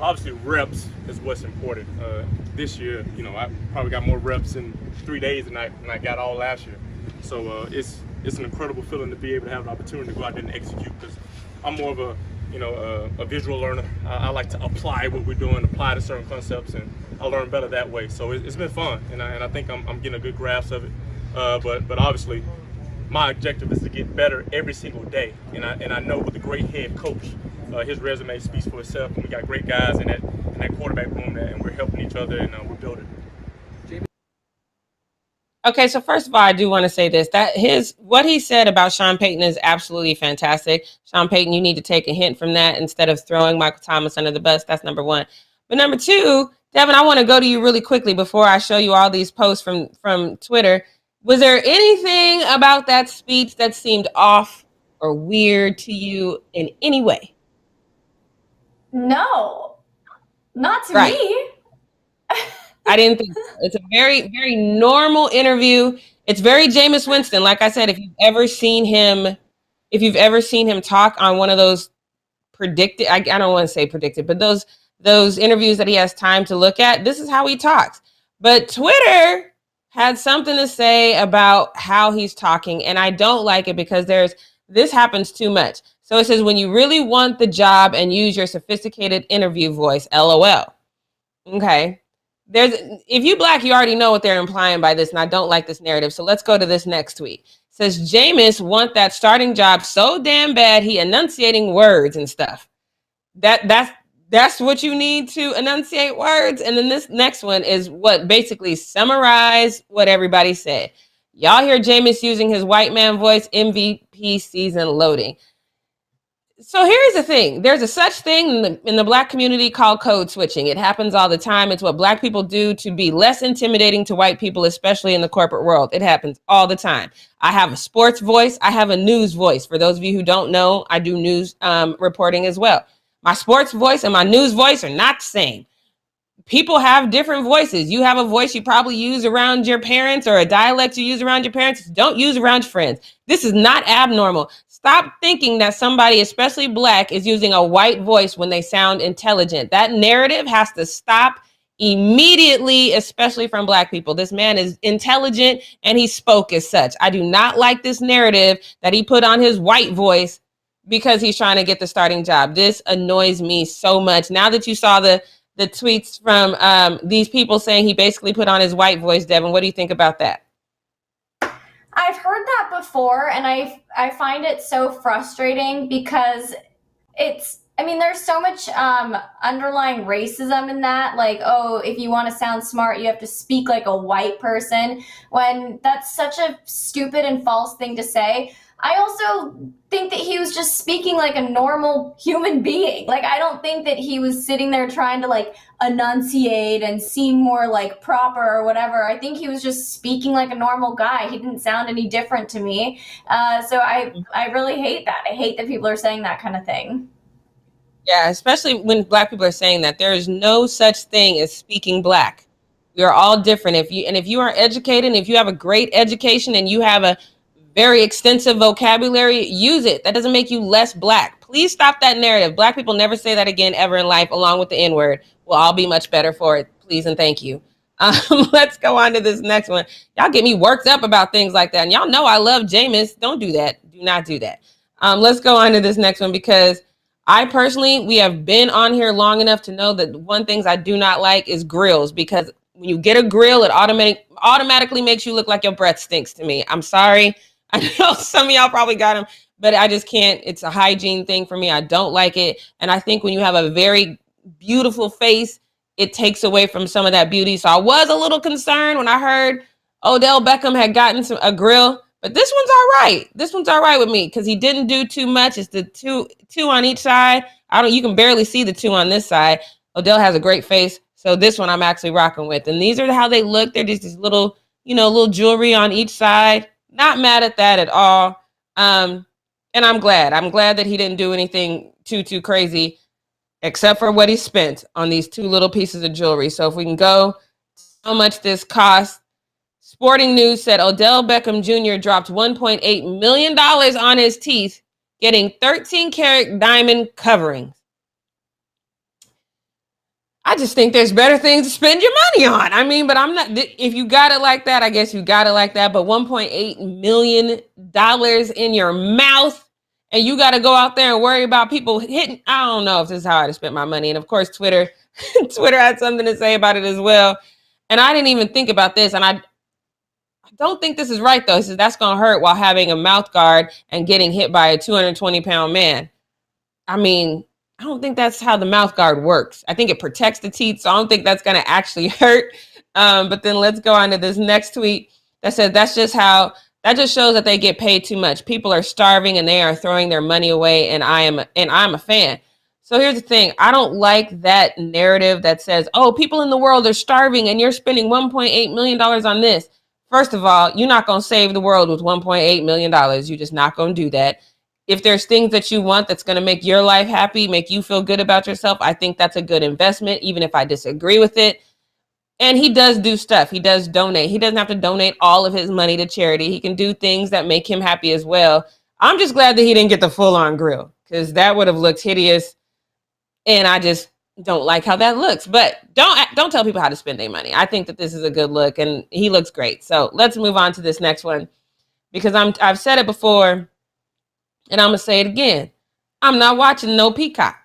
obviously reps is what's important. This year, you know, I probably got more reps in 3 days than I got all last year. So it's an incredible feeling to be able to have an opportunity to go out there and execute, because I'm more of a, you know, a visual learner. I like to apply what we're doing, apply to certain concepts, and I learn better that way. So it's been fun, and I think I'm getting a good grasp of it. But obviously, my objective is to get better every single day, and I know with a great head coach, his resume speaks for itself, and we got great guys in that quarterback room there, and we're helping each other, and we're building. Okay, so first of all, I do want to say this, that what he said about Sean Payton is absolutely fantastic. Sean Payton, you need to take a hint from that instead of throwing Michael Thomas under the bus. That's number one. But number two, Devin, I want to go to you really quickly before I show you all these posts from Twitter. Was there anything about that speech that seemed off or weird to you in any way? No, not to me. I didn't think so. It's a very, very normal interview. It's very Jameis Winston. Like I said, if you've ever seen him talk on one of those predicted, I don't want to say predicted, but those interviews that he has time to look at, this is how he talks. But Twitter had something to say about how he's talking, and I don't like it because this happens too much. So it says, when you really want the job and use your sophisticated interview voice, LOL. Okay. If you Black, you already know what they're implying by this, and I don't like this narrative. So let's go to this next tweet. It says, Jameis want that starting job so damn bad he enunciating words and stuff. That's what you need to enunciate words. And then this next one is what basically summarize what everybody said. Y'all hear Jameis using his white man voice, MVP season loading. So here's the thing. There's a such thing in the Black community called code switching. It happens all the time. It's what Black people do to be less intimidating to white people, especially in the corporate world. It happens all the time. I have a sports voice. I have a news voice. For those of you who don't know, I do news reporting as well. My sports voice and my news voice are not the same. People have different voices. You have a voice you probably use around your parents, or a dialect you use around your parents. Don't use around your friends. This is not abnormal. Stop thinking that somebody, especially Black, is using a white voice when they sound intelligent. That narrative has to stop immediately, especially from Black people. This man is intelligent and he spoke as such. I do not like this narrative that he put on his white voice because he's trying to get the starting job. This annoys me so much. Now that you saw the tweets from these people saying he basically put on his white voice, Devin, what do you think about that? I've heard that before, and I find it so frustrating because there's so much underlying racism in that. Like, oh, if you want to sound smart, you have to speak like a white person, when that's such a stupid and false thing to say. I also think that he was just speaking like a normal human being. Like, I don't think that he was sitting there trying to like enunciate and seem more like proper or whatever. I think he was just speaking like a normal guy. He didn't sound any different to me. So I really hate that. I hate that people are saying that kind of thing. Yeah, especially when Black people are saying that. There is no such thing as speaking Black. We are all different. If you are educated, and if you have a great education and you have a very extensive vocabulary, use it. That doesn't make you less Black. Please stop that narrative. Black people never say that again ever in life, along with the N-word. We'll all be much better for it. Please and thank you. Let's go on to this next one. Y'all get me worked up about things like that. And y'all know I love Jameis. Don't do that. Do not do that. Let's go on to this next one, because we have been on here long enough to know that one things I do not like is grills, because when you get a grill, it automatically makes you look like your breath stinks to me. I'm sorry. I know some of y'all probably got them, but I just can't. It's a hygiene thing for me. I don't like it. And I think when you have a very beautiful face, it takes away from some of that beauty. So I was a little concerned when I heard Odell Beckham had gotten a grill, but this one's all right. This one's all right with me because he didn't do too much. It's the two on each side. You can barely see the two on this side. Odell has a great face. So this one I'm actually rocking with. And these are how they look. They're just this little, little jewelry on each side. Not mad at that at all. And I'm glad. I'm glad that he didn't do anything too crazy, except for what he spent on these two little pieces of jewelry. So if we can go, how much this cost. Sporting News said Odell Beckham Jr. dropped $1.8 million on his teeth, getting 13-karat diamond coverings. I just think there's better things to spend your money on. I mean, but I'm not, if you got it like that, I guess you got it like that. But $1.8 million in your mouth, and you got to go out there and worry about people hitting. I don't know if this is how I'd have spent my money. And of course, Twitter had something to say about it as well. And I didn't even think about this. And I don't think this is right, though. He says that's going to hurt while having a mouth guard and getting hit by a 220-pound man. I mean, I don't think that's how the mouth guard works. I think it protects the teeth, so I don't think that's going to actually hurt. But then let's go on to this next tweet that says that just shows that they get paid too much. People are starving and they are throwing their money away, and I'm a fan. So here's the thing. I don't like that narrative that says, oh, people in the world are starving and you're spending $1.8 million on this. First of all, you're not going to save the world with $1.8 million. You're just not going to do that. If there's things that you want that's going to make your life happy, make you feel good about yourself, I think that's a good investment, even if I disagree with it. And he does do stuff. He does donate. He doesn't have to donate all of his money to charity. He can do things that make him happy as well. I'm just glad that he didn't get the full-on grill, because that would have looked hideous. And I just don't like how that looks. But don't tell people how to spend their money. I think that this is a good look, and he looks great. So let's move on to this next one, because I've said it before. And I'm gonna say it again. I'm not watching no Peacock.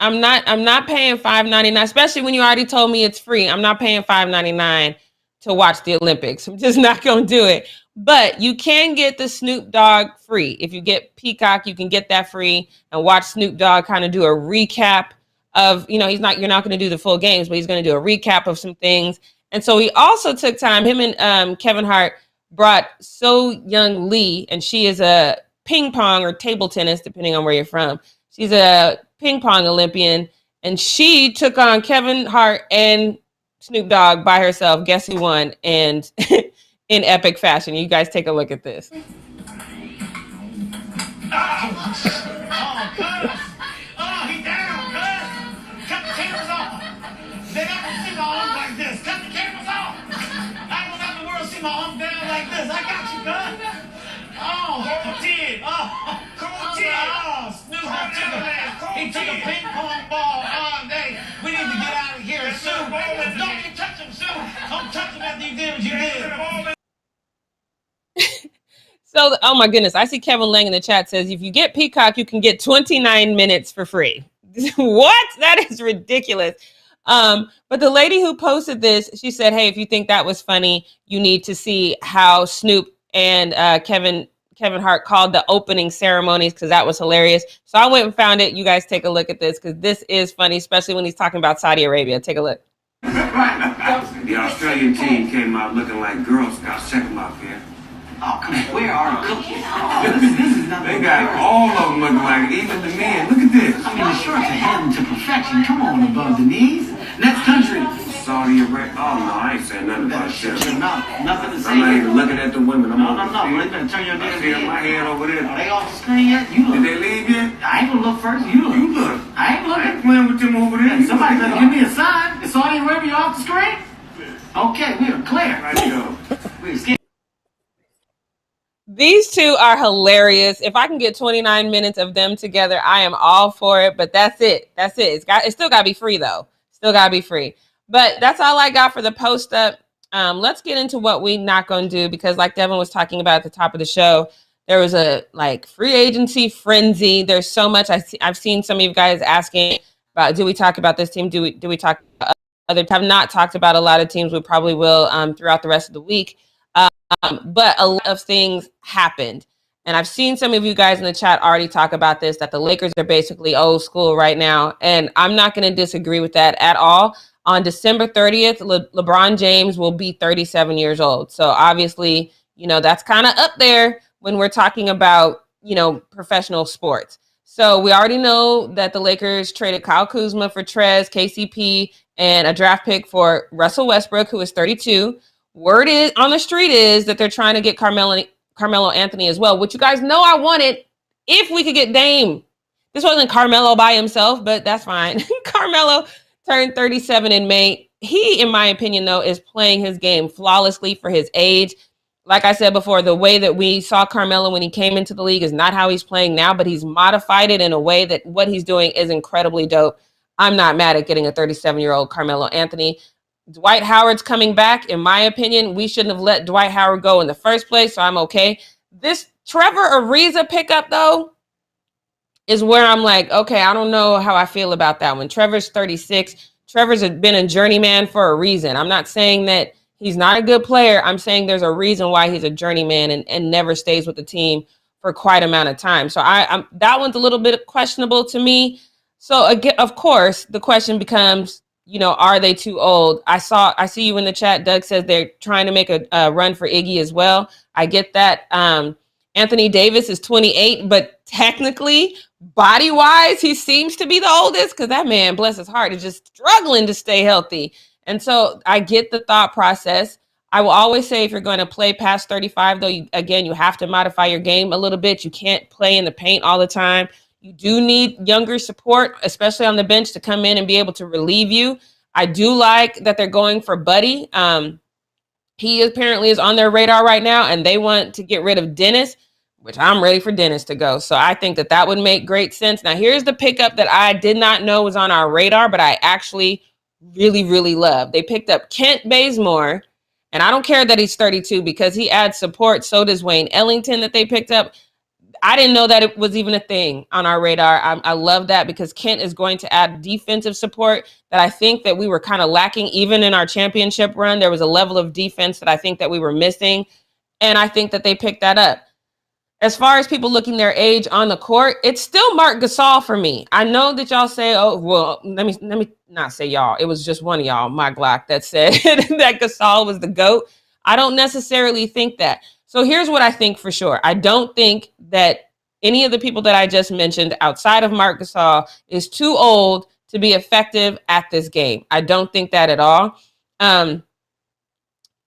I'm not paying $5.99, especially when you already told me it's free. I'm not paying $5.99 to watch the Olympics. I'm just not gonna do it. But you can get the Snoop Dogg free. If you get Peacock, you can get that free and watch Snoop Dogg kind of do a recap of, you're not gonna do the full games, but he's gonna do a recap of some things. And so he also took time, him and Kevin Hart brought So Young Lee, and she is a ping pong or table tennis, depending on where you're from. She's a ping pong Olympian, and she took on Kevin Hart and Snoop Dogg by herself. Guess who won? And in epic fashion. You guys take a look at this. Oh, he down, cuz. Cut the cameras off. They never see my arm like this. Cut the cameras off. I don't want the world to see my arm down like this. I got you, cuz. Oh, did. Oh, cool did. Oh, Snoop he took a ping pong ball. Oh, we need to get out of here soon. Don't you touch him soon. Don't touch him after you did what you did. So, oh my goodness, I see Kevin Lang in the chat says, if you get Peacock, you can get 29 minutes for free. What? That is ridiculous. But the lady who posted this, she said, hey, if you think that was funny, you need to see how Snoop and Kevin Hart called the opening ceremonies, because that was hilarious. So I went and found it. You guys take a look at this, because this is funny, especially when he's talking about Saudi Arabia. Take a look. The Australian team came out looking like Girl Scouts. Check them out, man. Oh, come on. Where are the cookies? This is nothing. They got all of them looking like, even the men. Look at this. I mean, the shorts are heading to perfection. Come on, above the knees. Next country. Saudi Arabia. Oh, no, I ain't saying nothing about Shut shit. your mouth. Nothing to say. I'm not even looking at the women. No. Well, you better turn your I damn see head. my head over there. Are they off the screen yet? You look. Did they leave yet? I ain't gonna look first. You look. You look. I ain't I looking. ain't playing with them over there. Somebody better give me a sign. Is Saudi Arabia off the screen? Okay, we are clear. Right here. We're scared. These two are hilarious. If I can get 29 minutes of them together, I am all for it. But that's it. That's it. It's still got to be free, though. Still got to be free. But that's all I got for the post up. Let's get into what we're not going to do, because like Devin was talking about at the top of the show, there was a free agency frenzy. There's so much. I've seen some of you guys asking about, do we talk about this team? Do we talk about other? Have not talked about a lot of teams. We probably will throughout the rest of the week. But a lot of things happened. And I've seen some of you guys in the chat already talk about this, that the Lakers are basically old school right now. And I'm not going to disagree with that at all. On December 30th, LeBron James will be 37 years old. So obviously, that's kind of up there when we're talking about, professional sports. So we already know that the Lakers traded Kyle Kuzma for Trez, KCP, and a draft pick for Russell Westbrook, who is 32. Word is on the street is that they're trying to get Carmelo Anthony as well, which you guys know I wanted if we could get Dame. This wasn't Carmelo by himself, but that's fine. Carmelo turned 37 in May. He, in my opinion, though, is playing his game flawlessly for his age. Like I said before, the way that we saw Carmelo when he came into the league is not how he's playing now, but he's modified it in a way that what he's doing is incredibly dope. I'm not mad at getting a 37-year-old Carmelo Anthony. Dwight Howard's coming back. In my opinion, we shouldn't have let Dwight Howard go in the first place, so I'm okay. This Trevor Ariza pickup, though, is where I'm like, okay, I don't know how I feel about that one. Trevor's 36. Trevor's been a journeyman for a reason. I'm not saying that he's not a good player. I'm saying there's a reason why he's a journeyman and never stays with the team for quite amount of time. So I'm that one's a little bit questionable to me. So again, of course, the question becomes, are they too old? I see you in the chat. Doug says they're trying to make a run for Iggy as well. I get that. Anthony Davis is 28, but technically, body-wise, he seems to be the oldest because that man, bless his heart, is just struggling to stay healthy. And so I get the thought process. I will always say if you're going to play past 35, though, you have to modify your game a little bit. You can't play in the paint all the time. You do need younger support, especially on the bench, to come in and be able to relieve you. I do like that they're going for Buddy. He apparently is on their radar right now, and they want to get rid of Dennis, which I'm ready for Dennis to go. So I think that would make great sense. Now, here's the pickup that I did not know was on our radar, but I actually really, really love. They picked up Kent Bazemore, and I don't care that he's 32 because he adds support. So does Wayne Ellington that they picked up. I didn't know that it was even a thing on our radar. I love that because Kent is going to add defensive support that I think that we were kind of lacking even in our championship run. There was a level of defense that I think that we were missing, and I think that they picked that up. As far as people looking their age on the court, it's still Marc Gasol for me. I know that y'all say, oh, well, let me not say y'all. It was just one of y'all, my Glock, that said that Gasol was the GOAT. I don't necessarily think that. So here's what I think for sure. I don't think that any of the people that I just mentioned outside of Marc Gasol is too old to be effective at this game. I don't think that at all.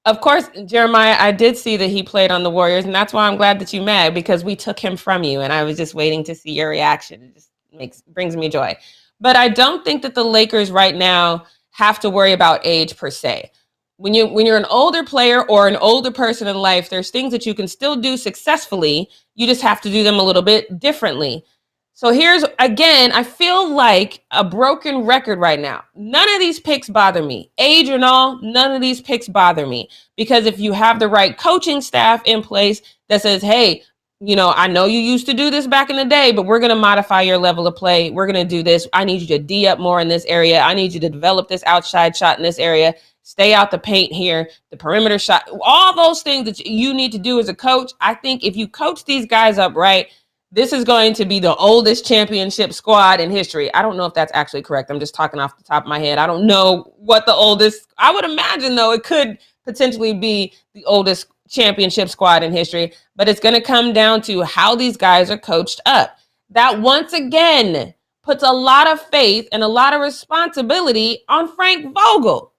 Of course, Jeremiah, I did see that he played on the Warriors, and that's why I'm glad that you're mad, because we took him from you, and I was just waiting to see your reaction. It just brings me joy. But I don't think that the Lakers right now have to worry about age per se. When you're an older player or an older person in life, there's things that you can still do successfully. You just have to do them a little bit differently. So here's, again, I feel like a broken record right now. None of these picks bother me. Age and all, none of these picks bother me. Because if you have the right coaching staff in place that says, hey, I know you used to do this back in the day, but we're going to modify your level of play. We're going to do this. I need you to D up more in this area. I need you to develop this outside shot in this area. Stay out the paint here, the perimeter shot, all those things that you need to do as a coach. I think if you coach these guys up right, this is going to be the oldest championship squad in history. I don't know if that's actually correct. I'm just talking off the top of my head. I don't know what the oldest, I would imagine though, it could potentially be the oldest championship squad in history, but it's going to come down to how these guys are coached up. That once again puts a lot of faith and a lot of responsibility on Frank Vogel.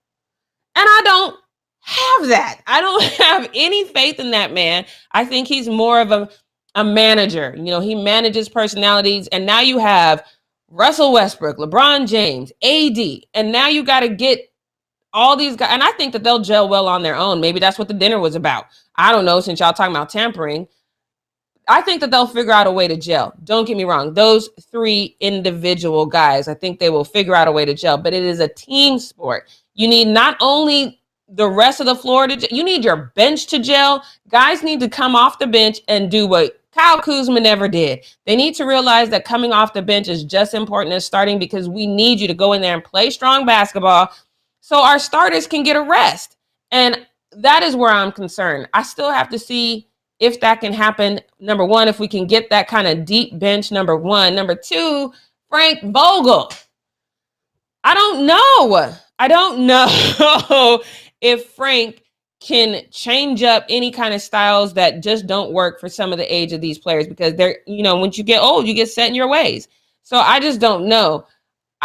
And I don't have that. I don't have any faith in that man. I think he's more of a manager. He manages personalities. And now you have Russell Westbrook, LeBron James, AD. And now you got to get all these guys. And I think that they'll gel well on their own. Maybe that's what the dinner was about. I don't know, since y'all talking about tampering. I think that they'll figure out a way to gel. Don't get me wrong. Those three individual guys, I think they will figure out a way to gel. But it is a team sport. You need not only the rest of the floor to gel, you need your bench to gel. Guys need to come off the bench and do what Kyle Kuzma never did. They need to realize that coming off the bench is just important as starting, because we need you to go in there and play strong basketball so our starters can get a rest. And that is where I'm concerned. I still have to see if that can happen. Number one, if we can get that kind of deep bench, number one. Number two, Frank Vogel. I don't know if Frank can change up any kind of styles that just don't work for some of the age of these players, because they're, once you get old, you get set in your ways. So I just don't know.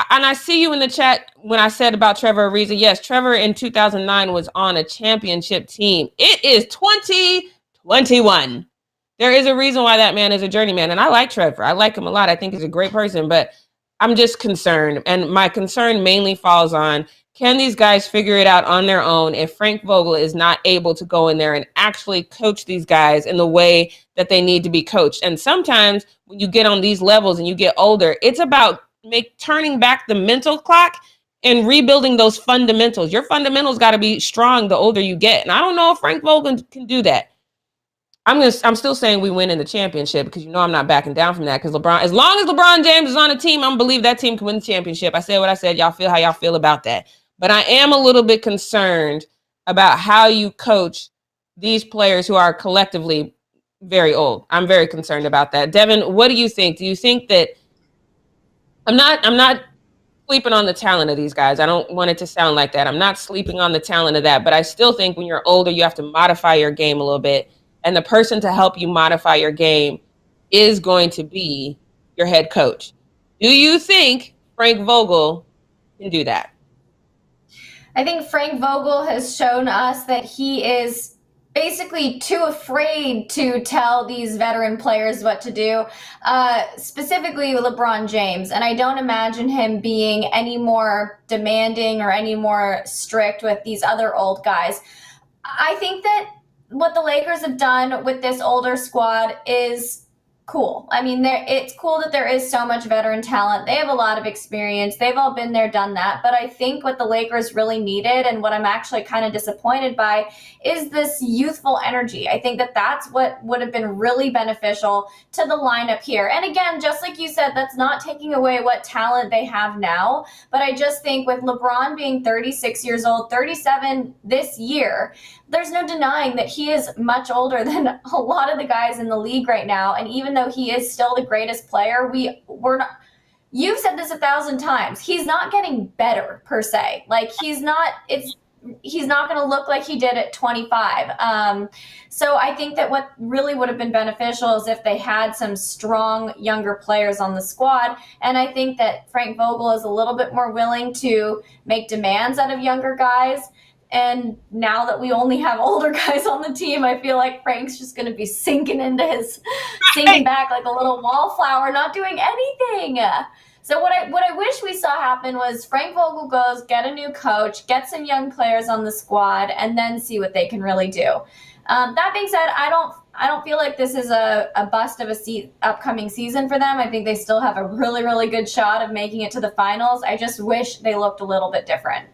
And I see you in the chat when I said about Trevor Ariza. Yes, Trevor in 2009 was on a championship team. It is 2021. There is a reason why that man is a journeyman. And I like Trevor. I like him a lot. I think he's a great person, but I'm just concerned. And my concern mainly falls on, can these guys figure it out on their own if Frank Vogel is not able to go in there and actually coach these guys in the way that they need to be coached? And sometimes when you get on these levels and you get older, it's about turning back the mental clock and rebuilding those fundamentals. Your fundamentals got to be strong the older you get. And I don't know if Frank Vogel can do that. I'm still saying we win in the championship because I'm not backing down from that, because as long as LeBron James is on the team, I'm believe that team can win the championship. I said what I said. Y'all feel how y'all feel about that. But I am a little bit concerned about how you coach these players who are collectively very old. I'm very concerned about that. Devin, what do you think? Do you think that I'm not sleeping on the talent of these guys. I don't want it to sound like that. I'm not sleeping on the talent of that, but I still think when you're older, you have to modify your game a little bit. And the person to help you modify your game is going to be your head coach. Do you think Frank Vogel can do that? I think Frank Vogel has shown us that he is basically too afraid to tell these veteran players what to do, specifically LeBron James. And I don't imagine him being any more demanding or any more strict with these other old guys. I think that what the Lakers have done with this older squad is cool. I mean, it's cool that there is so much veteran talent. They have a lot of experience. They've all been there, done that. But I think what the Lakers really needed, and what I'm actually kind of disappointed by, is this youthful energy. I think that that's what would have been really beneficial to the lineup here. And again, just like you said, that's not taking away what talent they have now. But I just think with LeBron being 36 years old, 37 this year, there's no denying that he is much older than a lot of the guys in the league right now. And even though he is still the greatest player, we're not. You've said this 1,000 times. He's not getting better per se. Like he's not going to look like he did at 25. So I think that what really would have been beneficial is if they had some strong younger players on the squad. And I think that Frank Vogel is a little bit more willing to make demands out of younger guys. And now that we only have older guys on the team, I feel like Frank's just going to be sinking back like a little wallflower, not doing anything. So what I wish we saw happen was Frank Vogel goes, get a new coach, get some young players on the squad, and then see what they can really do. That being said, I don't feel like this is a bust of a upcoming season for them. I think they still have a really, really good shot of making it to the finals. I just wish they looked a little bit different.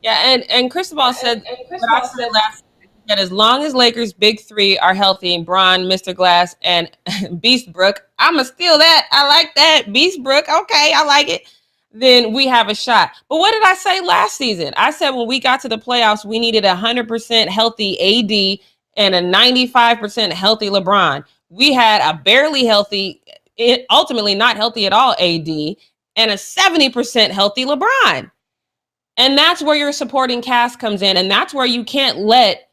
Yeah, and Cristobal said what I said last week, that as long as Lakers' big three are healthy, Bron, Mr. Glass, and Beastbrook, I'm going to steal that. I like that. Beastbrook, okay, I like it. Then we have a shot. But what did I say last season? I said when we got to the playoffs, we needed 100% healthy AD and a 95% healthy LeBron. We had a barely healthy, ultimately not healthy at all AD, and a 70% healthy LeBron. And that's where your supporting cast comes in. And that's where you can't let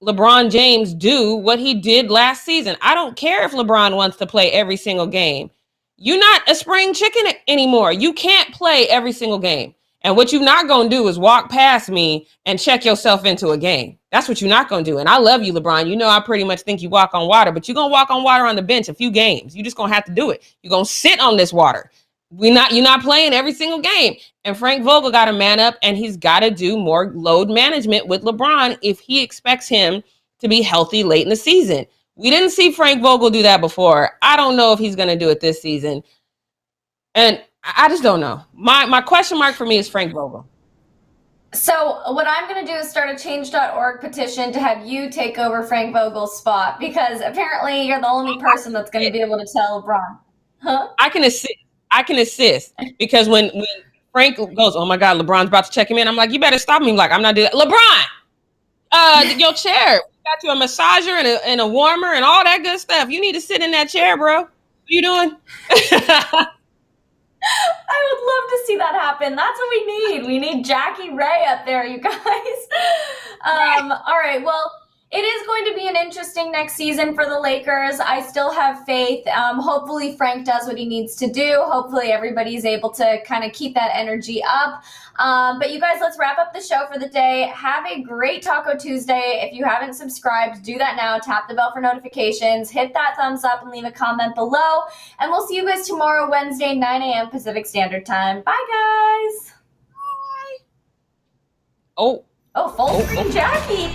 LeBron James do what he did last season. I don't care if LeBron wants to play every single game. You're not a spring chicken anymore. You can't play every single game. And what you're not going to do is walk past me and check yourself into a game. That's what you're not going to do. And I love you, LeBron. You know, I pretty much think you walk on water, but you're going to walk on water on the bench a few games. You're just going to have to do it. You're going to sit on this water. You're not playing every single game. And Frank Vogel got to man up, and he's got to do more load management with LeBron if he expects him to be healthy late in the season. We didn't see Frank Vogel do that before. I don't know if he's going to do it this season. And I just don't know. My question mark for me is Frank Vogel. So what I'm going to do is start a change.org petition to have you take over Frank Vogel's spot, because apparently you're the only person that's going to be able to tell LeBron. Huh? I can assist because when Frank goes, oh my God, LeBron's about to check him in, I'm like, you better stop me. Like, I'm not doing that. LeBron, your chair. We got you a massager and a warmer and all that good stuff. You need to sit in that chair, bro. What are you doing? I would love to see that happen. That's what we need. We need Jackie Ray up there, you guys. All right, well, it is going to be an interesting next season for the Lakers. I still have faith. Hopefully Frank does what he needs to do. Hopefully everybody's able to kind of keep that energy up. But you guys, let's wrap up the show for the day. Have a great Taco Tuesday. If you haven't subscribed, do that now. Tap the bell for notifications. Hit that thumbs up and leave a comment below. And we'll see you guys tomorrow, Wednesday, 9 a.m. Pacific Standard Time. Bye, guys. Bye. Oh, full screen Jackie.